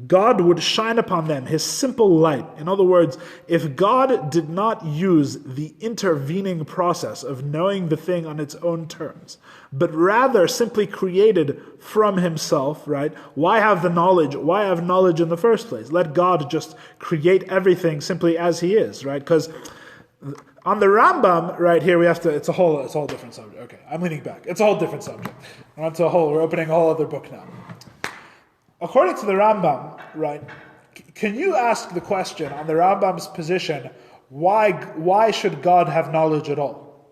God would shine upon them his simple light. In other words, if God did not use the intervening process of knowing the thing on its own terms, but rather simply created from himself, right? Why have knowledge in the first place? Let God just create everything simply as he is, right? Because on the Rambam, right here, it's a whole different subject. Okay, I'm leaning back. It's a whole different subject. We're opening a whole other book now. According to the Rambam, right, can you ask the question on the Rambam's position, why should God have knowledge at all?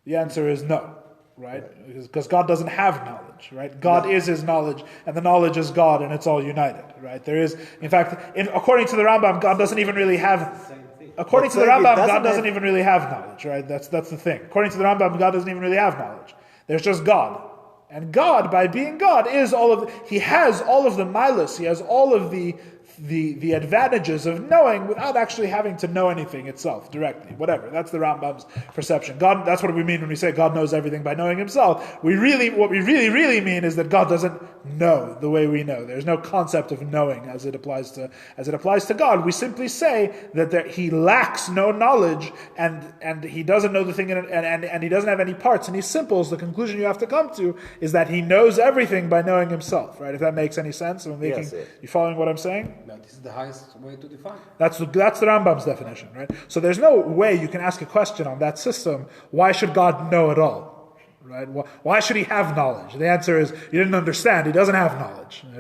The answer is no, right? Because God doesn't have knowledge, right? God is his knowledge, and the knowledge is God, and it's all united, right? There is, in fact, according to the Rambam, God doesn't even really have... According to the Rambam, God doesn't even really have knowledge, right? That's the thing. According to the Rambam, God doesn't even really have knowledge. There's just God. And God, by being God, he has all of the milas, he has all of the advantages of knowing without actually having to know anything itself directly. Whatever. That's the Rambam's perception. God, that's what we mean when we say God knows everything by knowing himself. What we really mean is that God doesn't know the way we know. There's no concept of knowing as it applies to God. We simply say that he lacks no knowledge and he doesn't know the thing and he doesn't have any parts and he's simple. So the conclusion you have to come to is that he knows everything by knowing himself, right? If that makes any sense. Yes. You following what I'm saying? No, this is the highest way to define. That's the Rambam's definition, right? So there's no way you can ask a question on that system, why should God know at all? Right? Why should he have knowledge? The answer is, you didn't understand. He doesn't have knowledge. He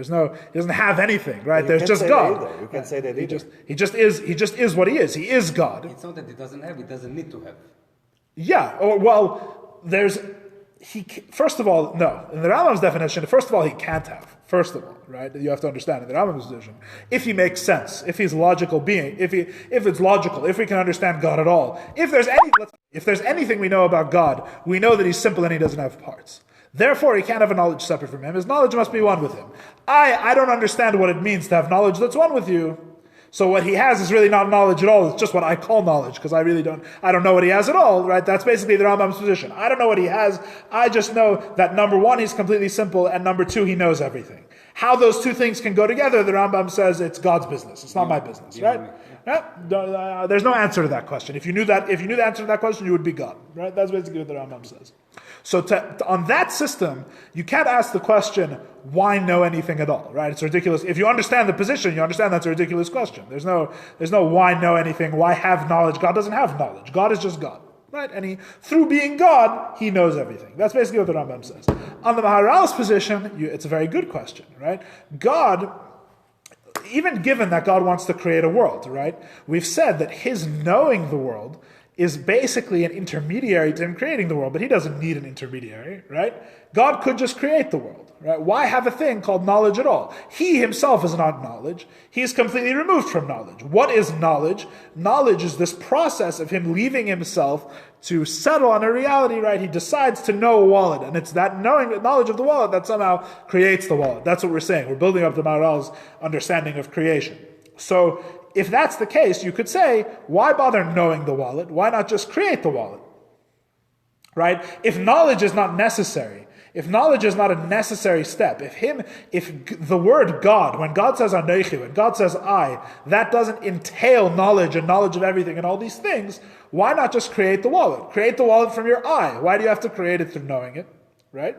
doesn't have anything, right? There's just God. You can say that either. He just is what he is. He is God. It's not that he doesn't have, he doesn't need to have. Yeah. First of all, no. In the Rambam's definition, first of all, he can't have. First of all, right? You have to understand in the Rambam's position. If he makes sense, if he's a logical being, if it's logical, if we can understand God at all, if there's anything we know about God, we know that he's simple and he doesn't have parts. Therefore, he can't have a knowledge separate from him. His knowledge must be one with him. I don't understand what it means to have knowledge that's one with you. So what he has is really not knowledge at all. It's just what I call knowledge, because I don't know what he has at all, right? That's basically the Rambam's position. I don't know what he has. I just know that number one, he's completely simple, and number two, he knows everything. How those two things can go together, the Rambam says it's God's business. It's not my business, right? Yeah. There's no answer to that question. If you knew the answer to that question, you would be God, right? That's basically what the Rambam says. So on that system, you can't ask the question, why know anything at all, right? It's ridiculous. If you understand the position, you understand that's a ridiculous question. There's no why know anything, why have knowledge. God doesn't have knowledge. God is just God, right? And through being God, he knows everything. That's basically what the Rambam says. On the Maharal's position, it's a very good question, right? God, even given that God wants to create a world, right? We've said that his knowing the world is basically an intermediary to him creating the world, but he doesn't need an intermediary, right? God could just create the world, right? Why have a thing called knowledge at all? He himself is not knowledge. He is completely removed from knowledge. What is knowledge? Knowledge is this process of him leaving himself to settle on a reality, right? He decides to know a wallet, and it's that knowledge of the wallet that somehow creates the wallet. That's what we're saying. We're building up the Maharal's understanding of creation. So, if that's the case, you could say, why bother knowing the wallet? Why not just create the wallet? Right? If knowledge is not necessary, if knowledge is not a necessary step, if the word God, when God says Anochi, when God says I, that doesn't entail knowledge and knowledge of everything and all these things, why not just create the wallet? Create the wallet from your I. Why do you have to create it through knowing it? Right?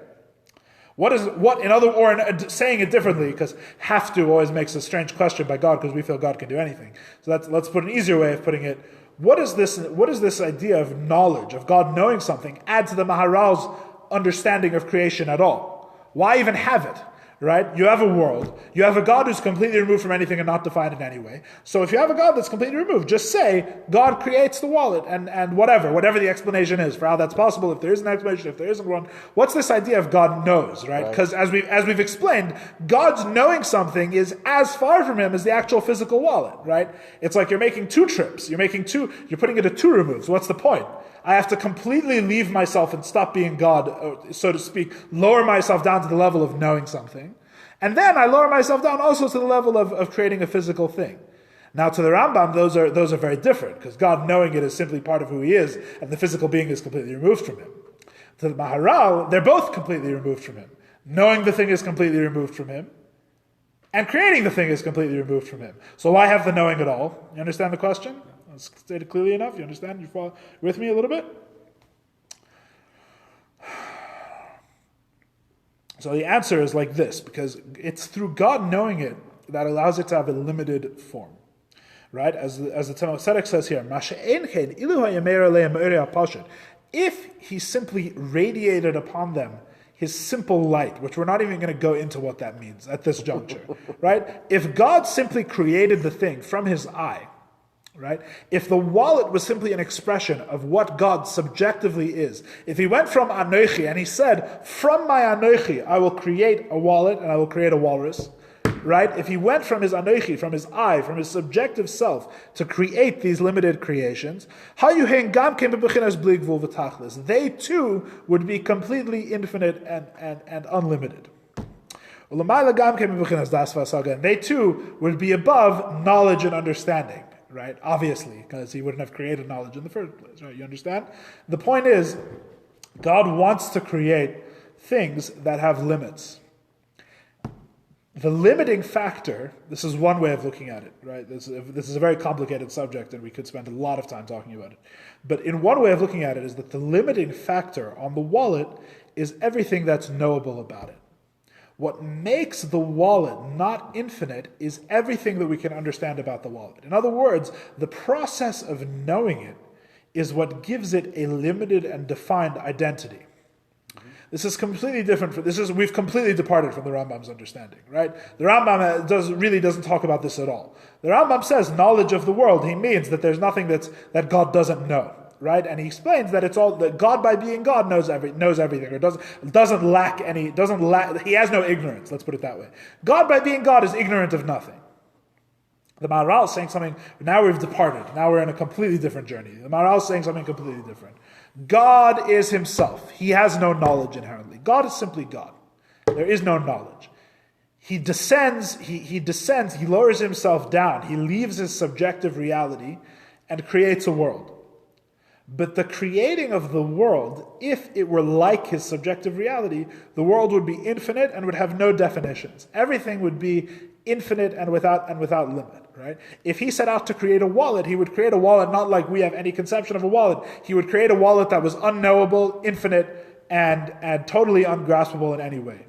Saying it differently, because have to always makes a strange question by God, because we feel God can do anything. So let's put an easier way of putting it. What is this idea of knowledge, of God knowing something, add to the Maharal's understanding of creation at all? Why even have it? right? You have a world. You have a God who's completely removed from anything and not defined in any way. So if you have a God that's completely removed, just say, God creates the wallet and whatever the explanation is for how that's possible. If there is an explanation, if there isn't one, what's this idea of God knows, right? Because as we've explained, God's knowing something is as far from him as the actual physical wallet, right? It's like you're making two trips. You're putting it at two removes. What's the point? I have to completely leave myself and stop being God, so to speak, lower myself down to the level of knowing something. And then I lower myself down also to the level of creating a physical thing. Now to the Rambam, those are very different, because God knowing it is simply part of who he is, and the physical being is completely removed from him. To the Maharal, they're both completely removed from him. Knowing the thing is completely removed from him, and creating the thing is completely removed from him. So why have the knowing at all? You understand the question? Stated clearly enough? You understand? You follow with me a little bit? So the answer is like this, because it's through God knowing it that allows it to have a limited form. Right? As the Tzemach Tzedek says here, if he simply radiated upon them his simple light, which we're not even going to go into what that means at this juncture, right? If God simply created the thing from his eye, right? If the wallet was simply an expression of what God subjectively is, if he went from Anochi and he said, from my Anochi, I will create a wallet and I will create a walrus, right? If he went from his Anochi, from his eye, from his subjective self to create these limited creations, they too would be completely infinite and unlimited. And they too would be above knowledge and understanding. Right? Obviously, because he wouldn't have created knowledge in the first place, right? You understand? The point is, God wants to create things that have limits. The limiting factor, this is one way of looking at it, right? This is a very complicated subject and we could spend a lot of time talking about it. But in one way of looking at it is that the limiting factor on the wallet is everything that's knowable about it. What makes the wallet not infinite is everything that we can understand about the wallet. In other words, the process of knowing it is what gives it a limited and defined identity. This is completely different. We've completely departed from the Rambam's understanding, right? The Rambam really doesn't talk about this at all. The Rambam says knowledge of the world. He means that there's nothing that God doesn't know. Right, and he explains that it's all that God, by being God, knows everything, or doesn't lack. He has no ignorance. Let's put it that way. God, by being God, is ignorant of nothing. The Maharal is saying something. Now we've departed. Now we're in a completely different journey. The Maharal is saying something completely different. God is himself. He has no knowledge inherently. God is simply God. There is no knowledge. He descends. He descends. He lowers himself down. He leaves his subjective reality and creates a world. But the creating of the world, if it were like his subjective reality, the world would be infinite and would have no definitions. Everything would be infinite and without limit, right? If he set out to create a wallet, he would create a wallet not like we have any conception of a wallet. He would create a wallet that was unknowable, infinite, and totally ungraspable in any way.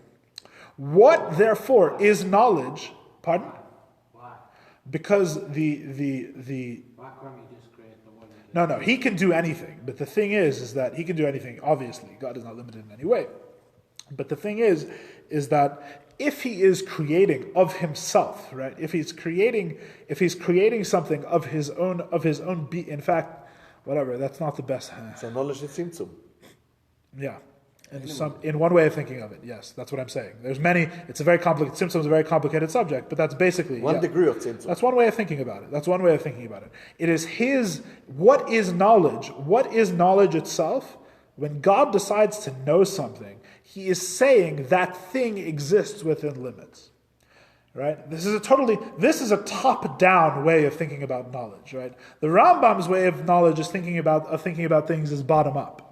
What, therefore, is knowledge? Pardon? Why? Because Why can't you just create the one? No, he can do anything. But the thing is that he can do anything. Obviously, God is not limited in any way. But the thing is that if he is creating of himself, right? If he's creating something of his own be. In fact, whatever. That's not the best. So knowledge is tzimtzum. Yeah. In one way of thinking of it, yes, that's what I'm saying. There's many. It's a very complicated. Tzimtzum is a very complicated subject, but that's basically one degree of tzimtzum. That's one way of thinking about it. It is his. What is knowledge? What is knowledge itself? When God decides to know something, he is saying that thing exists within limits. Right? This is a top-down way of thinking about knowledge. Right? The Rambam's way of knowledge is thinking about things as bottom-up.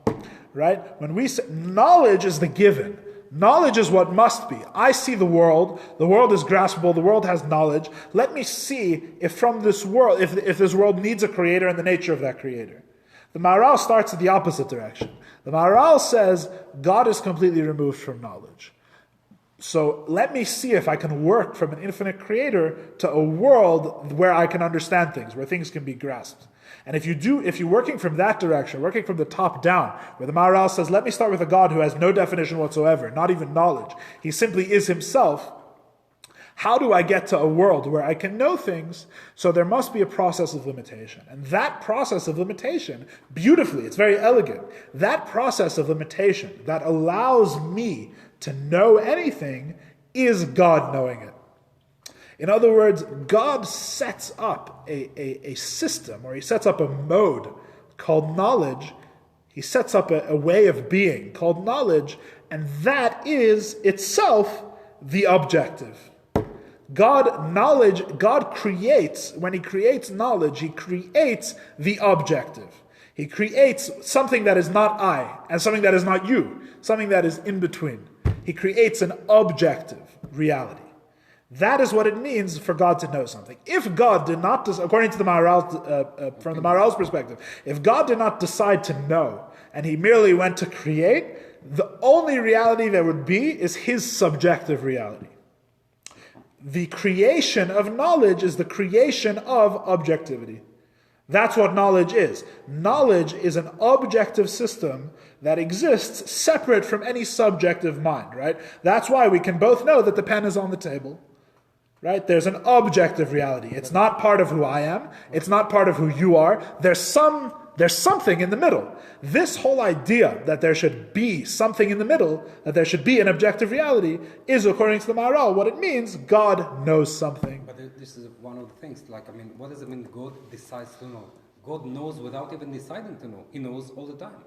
Right? When we say knowledge is the given, knowledge is what must be. I see the world is graspable, the world has knowledge. Let me see if from this world, if this world needs a creator and the nature of that creator. The Maharal starts in the opposite direction. The Maharal says God is completely removed from knowledge. So let me see if I can work from an infinite creator to a world where I can understand things, where things can be grasped. And if you're working from that direction, working from the top down, where the Maharal says, let me start with a God who has no definition whatsoever, not even knowledge, he simply is himself, how do I get to a world where I can know things? So there must be a process of limitation. And that process of limitation, beautifully, it's very elegant, that process of limitation that allows me to know anything is God knowing it. In other words, God sets up a system, or he sets up a mode called knowledge. He sets up a way of being called knowledge, and that is itself the objective. God creates, when he creates knowledge, he creates the objective. He creates something that is not I, and something that is not you, something that is in between. He creates an objective reality. That is what it means for God to know something. If God did not, according to the Maharal, from the Maharal's perspective, if God did not decide to know, and he merely went to create, the only reality there would be is his subjective reality. The creation of knowledge is the creation of objectivity. That's what knowledge is. Knowledge is an objective system that exists separate from any subjective mind, right? That's why we can both know that the pen is on the table. Right? There's an objective reality. It's not part of who I am. It's not part of who you are. There's something in the middle. This whole idea that there should be something in the middle, that there should be an objective reality, is, according to the Maharal, what it means, God knows something. But this is one of the things, what does it mean God decides to know? God knows without even deciding to know. He knows all the time.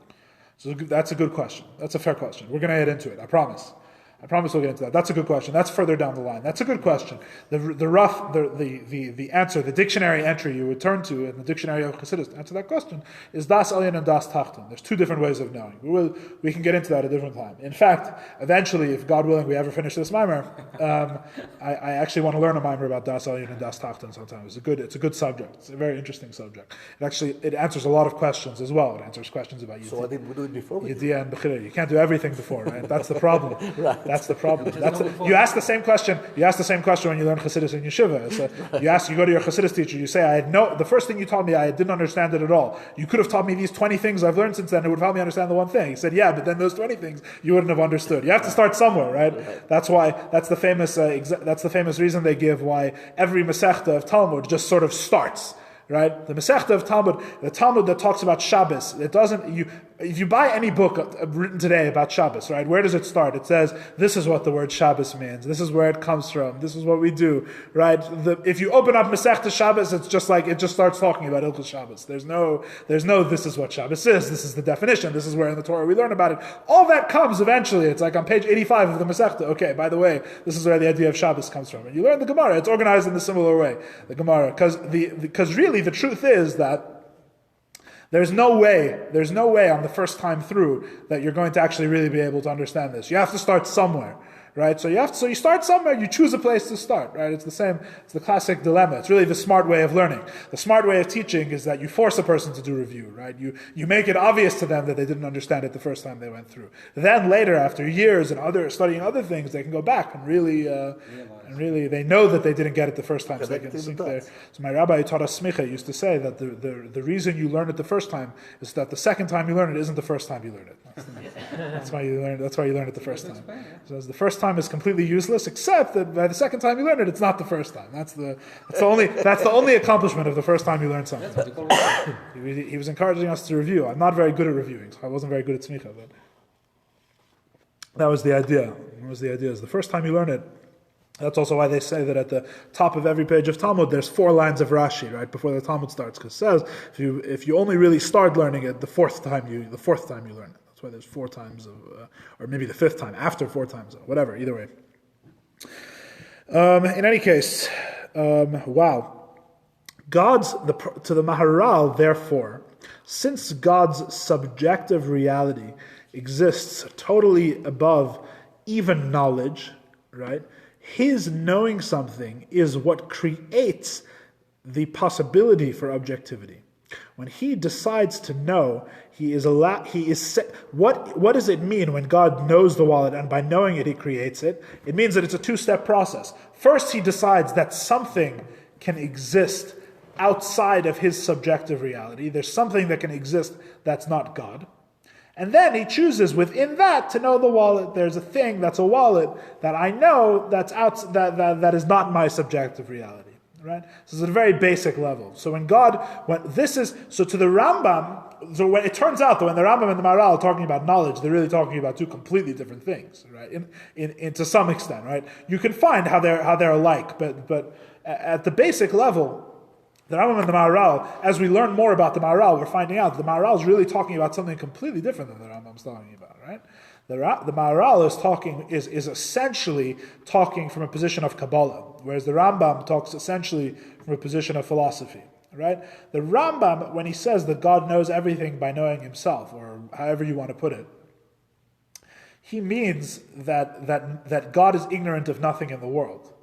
So that's a good question. That's a fair question. We're going to get into it, I promise. I promise we'll get into that. That's a good question. That's further down the line. That's a good question. The answer, the dictionary entry you would turn to in the dictionary of Chassidus to answer that question is Das Elyon and Das Tachten. There's two different ways of knowing. We can get into that at a different time. In fact, eventually, if God willing we ever finish this mimer, I actually want to learn a mimer about Das Elyon and Das Tachten sometime. It's a good subject. It's a very interesting subject. It answers a lot of questions as well. It answers questions about So why didn't we do it before? Yediyah and Bechira. You can't do everything before, right? That's the problem. Right. That's the problem. You ask the same question. You ask the same question when you learn Chassidus in yeshiva. You go to your Chassidus teacher. You say, the first thing you taught me, I didn't understand it at all. You could have taught me these 20 things I've learned since then. It would have helped me understand the one thing. He said, yeah, but then those 20 things you wouldn't have understood. You have to start somewhere, right? That's why. That's the famous reason they give why every Masechta of Talmud just sort of starts. Right? The Masechta of Talmud, the Talmud that talks about Shabbos, if you buy any book written today about Shabbos, right, where does it start? It says, this is what the word Shabbos means, this is where it comes from, this is what we do, right? If you open up Masechta Shabbos, it's just like, it just starts talking about Hilchos Shabbos. There's no, this is what Shabbos is, this is the definition, this is where in the Torah we learn about it. All that comes eventually, it's like on page 85 of the Masechta, okay, by the way, this is where the idea of Shabbos comes from. And you learn the Gemara, it's organized in a similar way, the Gemara, because really the truth is that there's no way on the first time through that you're going to actually really be able to understand this. You have to start somewhere, right? So you start somewhere, you choose a place to start, right? It's the classic dilemma. It's really the smart way of learning. The smart way of teaching is that you force a person to do review, right? You make it obvious to them that they didn't understand it the first time they went through. Then later, after years and studying other things, they can go back and really they know that they didn't get it the first time, so they can sink there. So my rabbi who taught us smicha used to say that the reason you learn it the first time is that the second time you learn it isn't the first time you learn it. That's why you learn it the first time. So the first time is completely useless, except that by the second time you learn it, it's not the first time. That's the only accomplishment of the first time you learn something. He was encouraging us to review. I'm not very good at reviewing, so I wasn't very good at smicha, but that was the idea. Is the first time you learn it. That's also why they say that at the top of every page of Talmud there's 4 lines of Rashi, right, before the Talmud starts, because it says if you only really start learning it the fourth time you learn it. That's why there's 4 times of, or maybe the 5th time after 4 times, whatever. Either way. In any case, wow, to the Maharal, therefore, since God's subjective reality exists totally above even knowledge, right? His knowing something is what creates the possibility for objectivity. When he decides to know, what does it mean when God knows the wallet and by knowing it he creates it? It means that it's a 2-step process. First he decides that something can exist outside of his subjective reality. There's something that can exist that's not God. And then he chooses within that to know the wallet. There's a thing that's a wallet that I know that is not my subjective reality. Right? So it's at a very basic level. So to the Rambam, so when it turns out that when the Rambam and the Maharal are talking about knowledge, they're really talking about two completely different things, right? In to some extent, right? You can find how they're alike, but at the basic level, the Rambam and the Maharal, as we learn more about the Maharal, we're finding out the Maharal is really talking about something completely different than the Rambam's talking about, right? The Maharal is essentially talking from a position of Kabbalah, whereas the Rambam talks essentially from a position of philosophy, right? The Rambam, when he says that God knows everything by knowing himself, or however you want to put it, he means that God is ignorant of nothing in the world.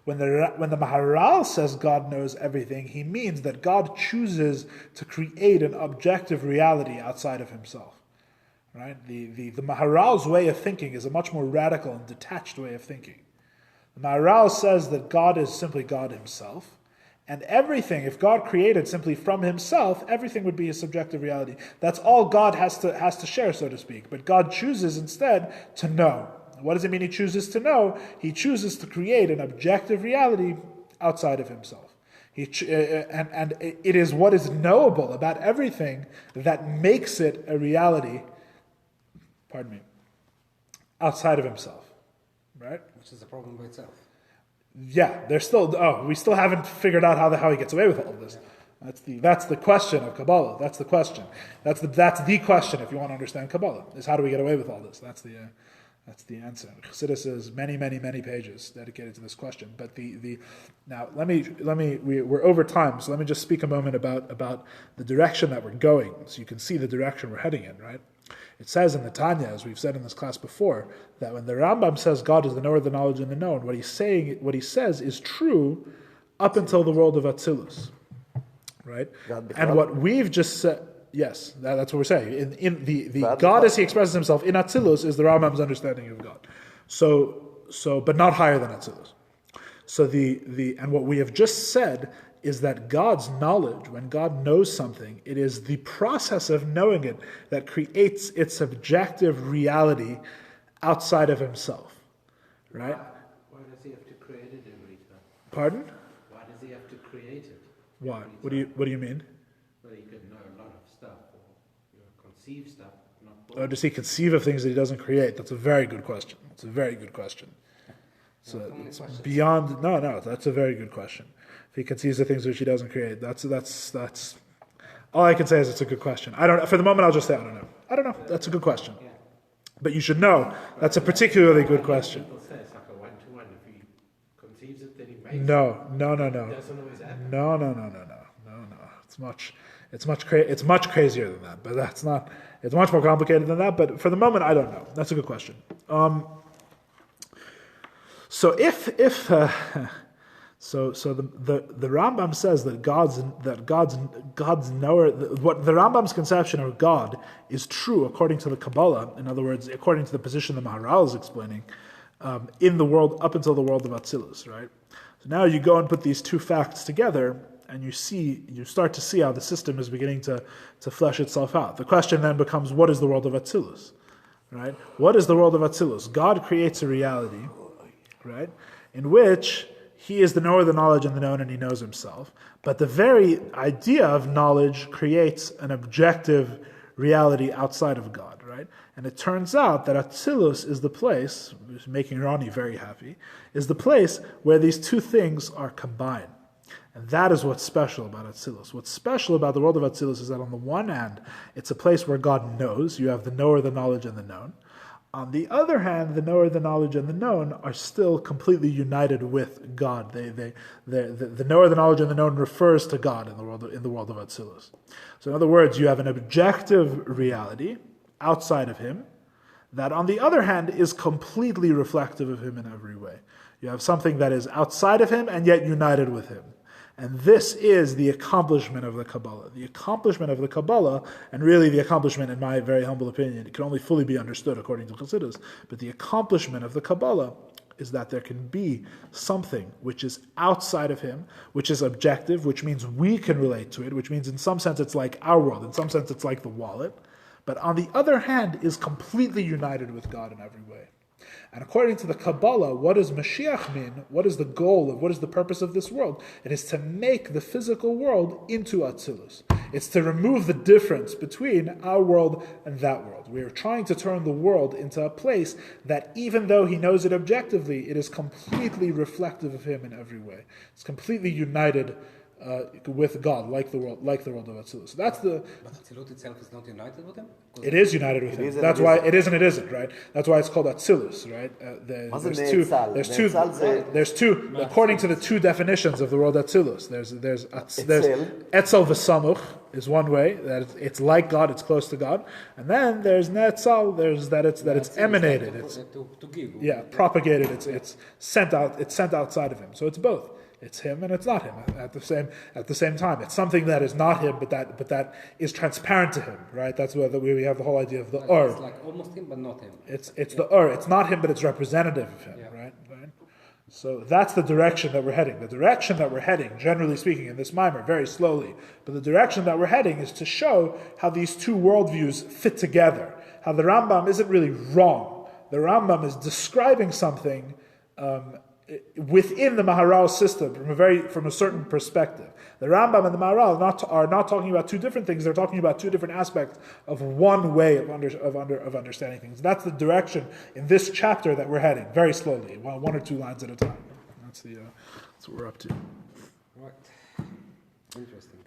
When the Maharal says God knows everything, he means that God chooses to create an objective reality outside of himself. Right? The Maharal's way of thinking is a much more radical and detached way of thinking. The Maharal says that God is simply God himself, and everything, if God created simply from himself, everything would be a subjective reality. That's all God has to share, so to speak. But God chooses instead to know. What does it mean he chooses to know? He chooses to create an objective reality outside of himself. And it is what is knowable about everything that makes it a reality, outside of himself, right? Which is a problem by itself. Yeah, we still haven't figured out how he gets away with all of this. That's the question of Kabbalah. That's the question. That's the question if you want to understand Kabbalah, is how do we get away with all this? That's the answer. Chassidus is many pages dedicated to this question. But now we're over time, so let me just speak a moment about the direction that we're going, so you can see the direction we're heading in, right? It says in the Tanya, as we've said in this class before, that when the Rambam says God is the knower, the knowledge, and the known, what he says is true up until the world of Atzilus, right? And what we've just said, yes, that's what we're saying. In the God as he expresses himself in Atzilus is the Rambam's understanding of God. So, but not higher than Atzilus. So and what we have just said is that God's knowledge, when God knows something, it is the process of knowing it that creates its objective reality outside of himself, right? Why does he have to create it every time? Pardon? Why does he have to create it? Why? What do you mean? Well, he could know a lot of stuff, or conceive stuff, not. Or does he conceive of things that he doesn't create? That's a very good question. It's a very good question. So it's beyond. No, that's a very good question. If he conceives of things which he doesn't create, that's all I can say is it's a good question. I don't. For the moment, I'll just say I don't know. That's a good question. Yeah. But you should know that's a particularly good question. People say it's like a one-to-one. If he conceives it, then he makes it. No. It doesn't always happen. No. It's much crazier than that. But that's not. It's much more complicated than that. But for the moment, I don't know. That's a good question. So So the Rambam says that God's knower, what the Rambam's conception of God is true according to the Kabbalah. In other words, according to the position the Maharal is explaining, in the world up until the world of Atzilus, right? So now you go and put these two facts together, and you start to see how the system is beginning to flesh itself out. The question then becomes, what is the world of Atzilus, right? What is the world of Atzilus? God creates a reality, right, in which he is the knower, the knowledge, and the known, and he knows himself. But the very idea of knowledge creates an objective reality outside of God, right? And it turns out that Atzilus is the place, making Ronnie very happy, is the place where these two things are combined. And that is what's special about Atzilus. What's special about the world of Atzilus is that on the one hand, it's a place where God knows. You have the knower, the knowledge, and the known. On the other hand, the knower, the knowledge, and the known are still completely united with God. The knower, the knowledge, and the known refers to God in the world of Atzilus. So in other words, you have an objective reality outside of him that, on the other hand, is completely reflective of him in every way. You have something that is outside of him and yet united with him. And this is the accomplishment of the Kabbalah. The accomplishment of the Kabbalah, and really the accomplishment, in my very humble opinion, it can only fully be understood according to Chassidus, but the accomplishment of the Kabbalah is that there can be something which is outside of him, which is objective, which means we can relate to it, which means in some sense it's like our world, in some sense it's like the wallet, but on the other hand is completely united with God in every way. And according to the Kabbalah, what does Mashiach mean? What is the goal of, what is the purpose of this world? It is to make the physical world into Atzilus. It's to remove the difference between our world and that world. We are trying to turn the world into a place that even though he knows it objectively, it is completely reflective of him in every way. It's completely united with God, like the world of Atzilus. So that's the. But Atzilus itself is not united with him. It is united with him. That's why it is and it isn't, right? That's why it's called Atzilus, right? There's two. According to the two definitions of the word Atzilus, there's Etzel v'Samuch is one way that it's like God, it's close to God, and then there's Netzal, there's that it's emanated, it's to give. Yeah, propagated. It's sent out. It's sent outside of him. So it's both. It's him and it's not him at the same time. It's something that is not him, but that is transparent to him, right? That's where we have the whole idea of the It's like almost him, but not him. It's the It's not him, but it's representative of him, right? So that's the direction that we're heading. The direction that we're heading, generally speaking, in this mimer, very slowly, but the direction that we're heading is to show how these two worldviews fit together. How the Rambam isn't really wrong. The Rambam is describing something within the Maharal system from a certain perspective. The Rambam and the Maharal are not talking about two different things. They're talking about two different aspects of one way of understanding things. That's the direction in this chapter that we're heading, very slowly, one or two lines at a time. That's what we're up to. Right. Interesting.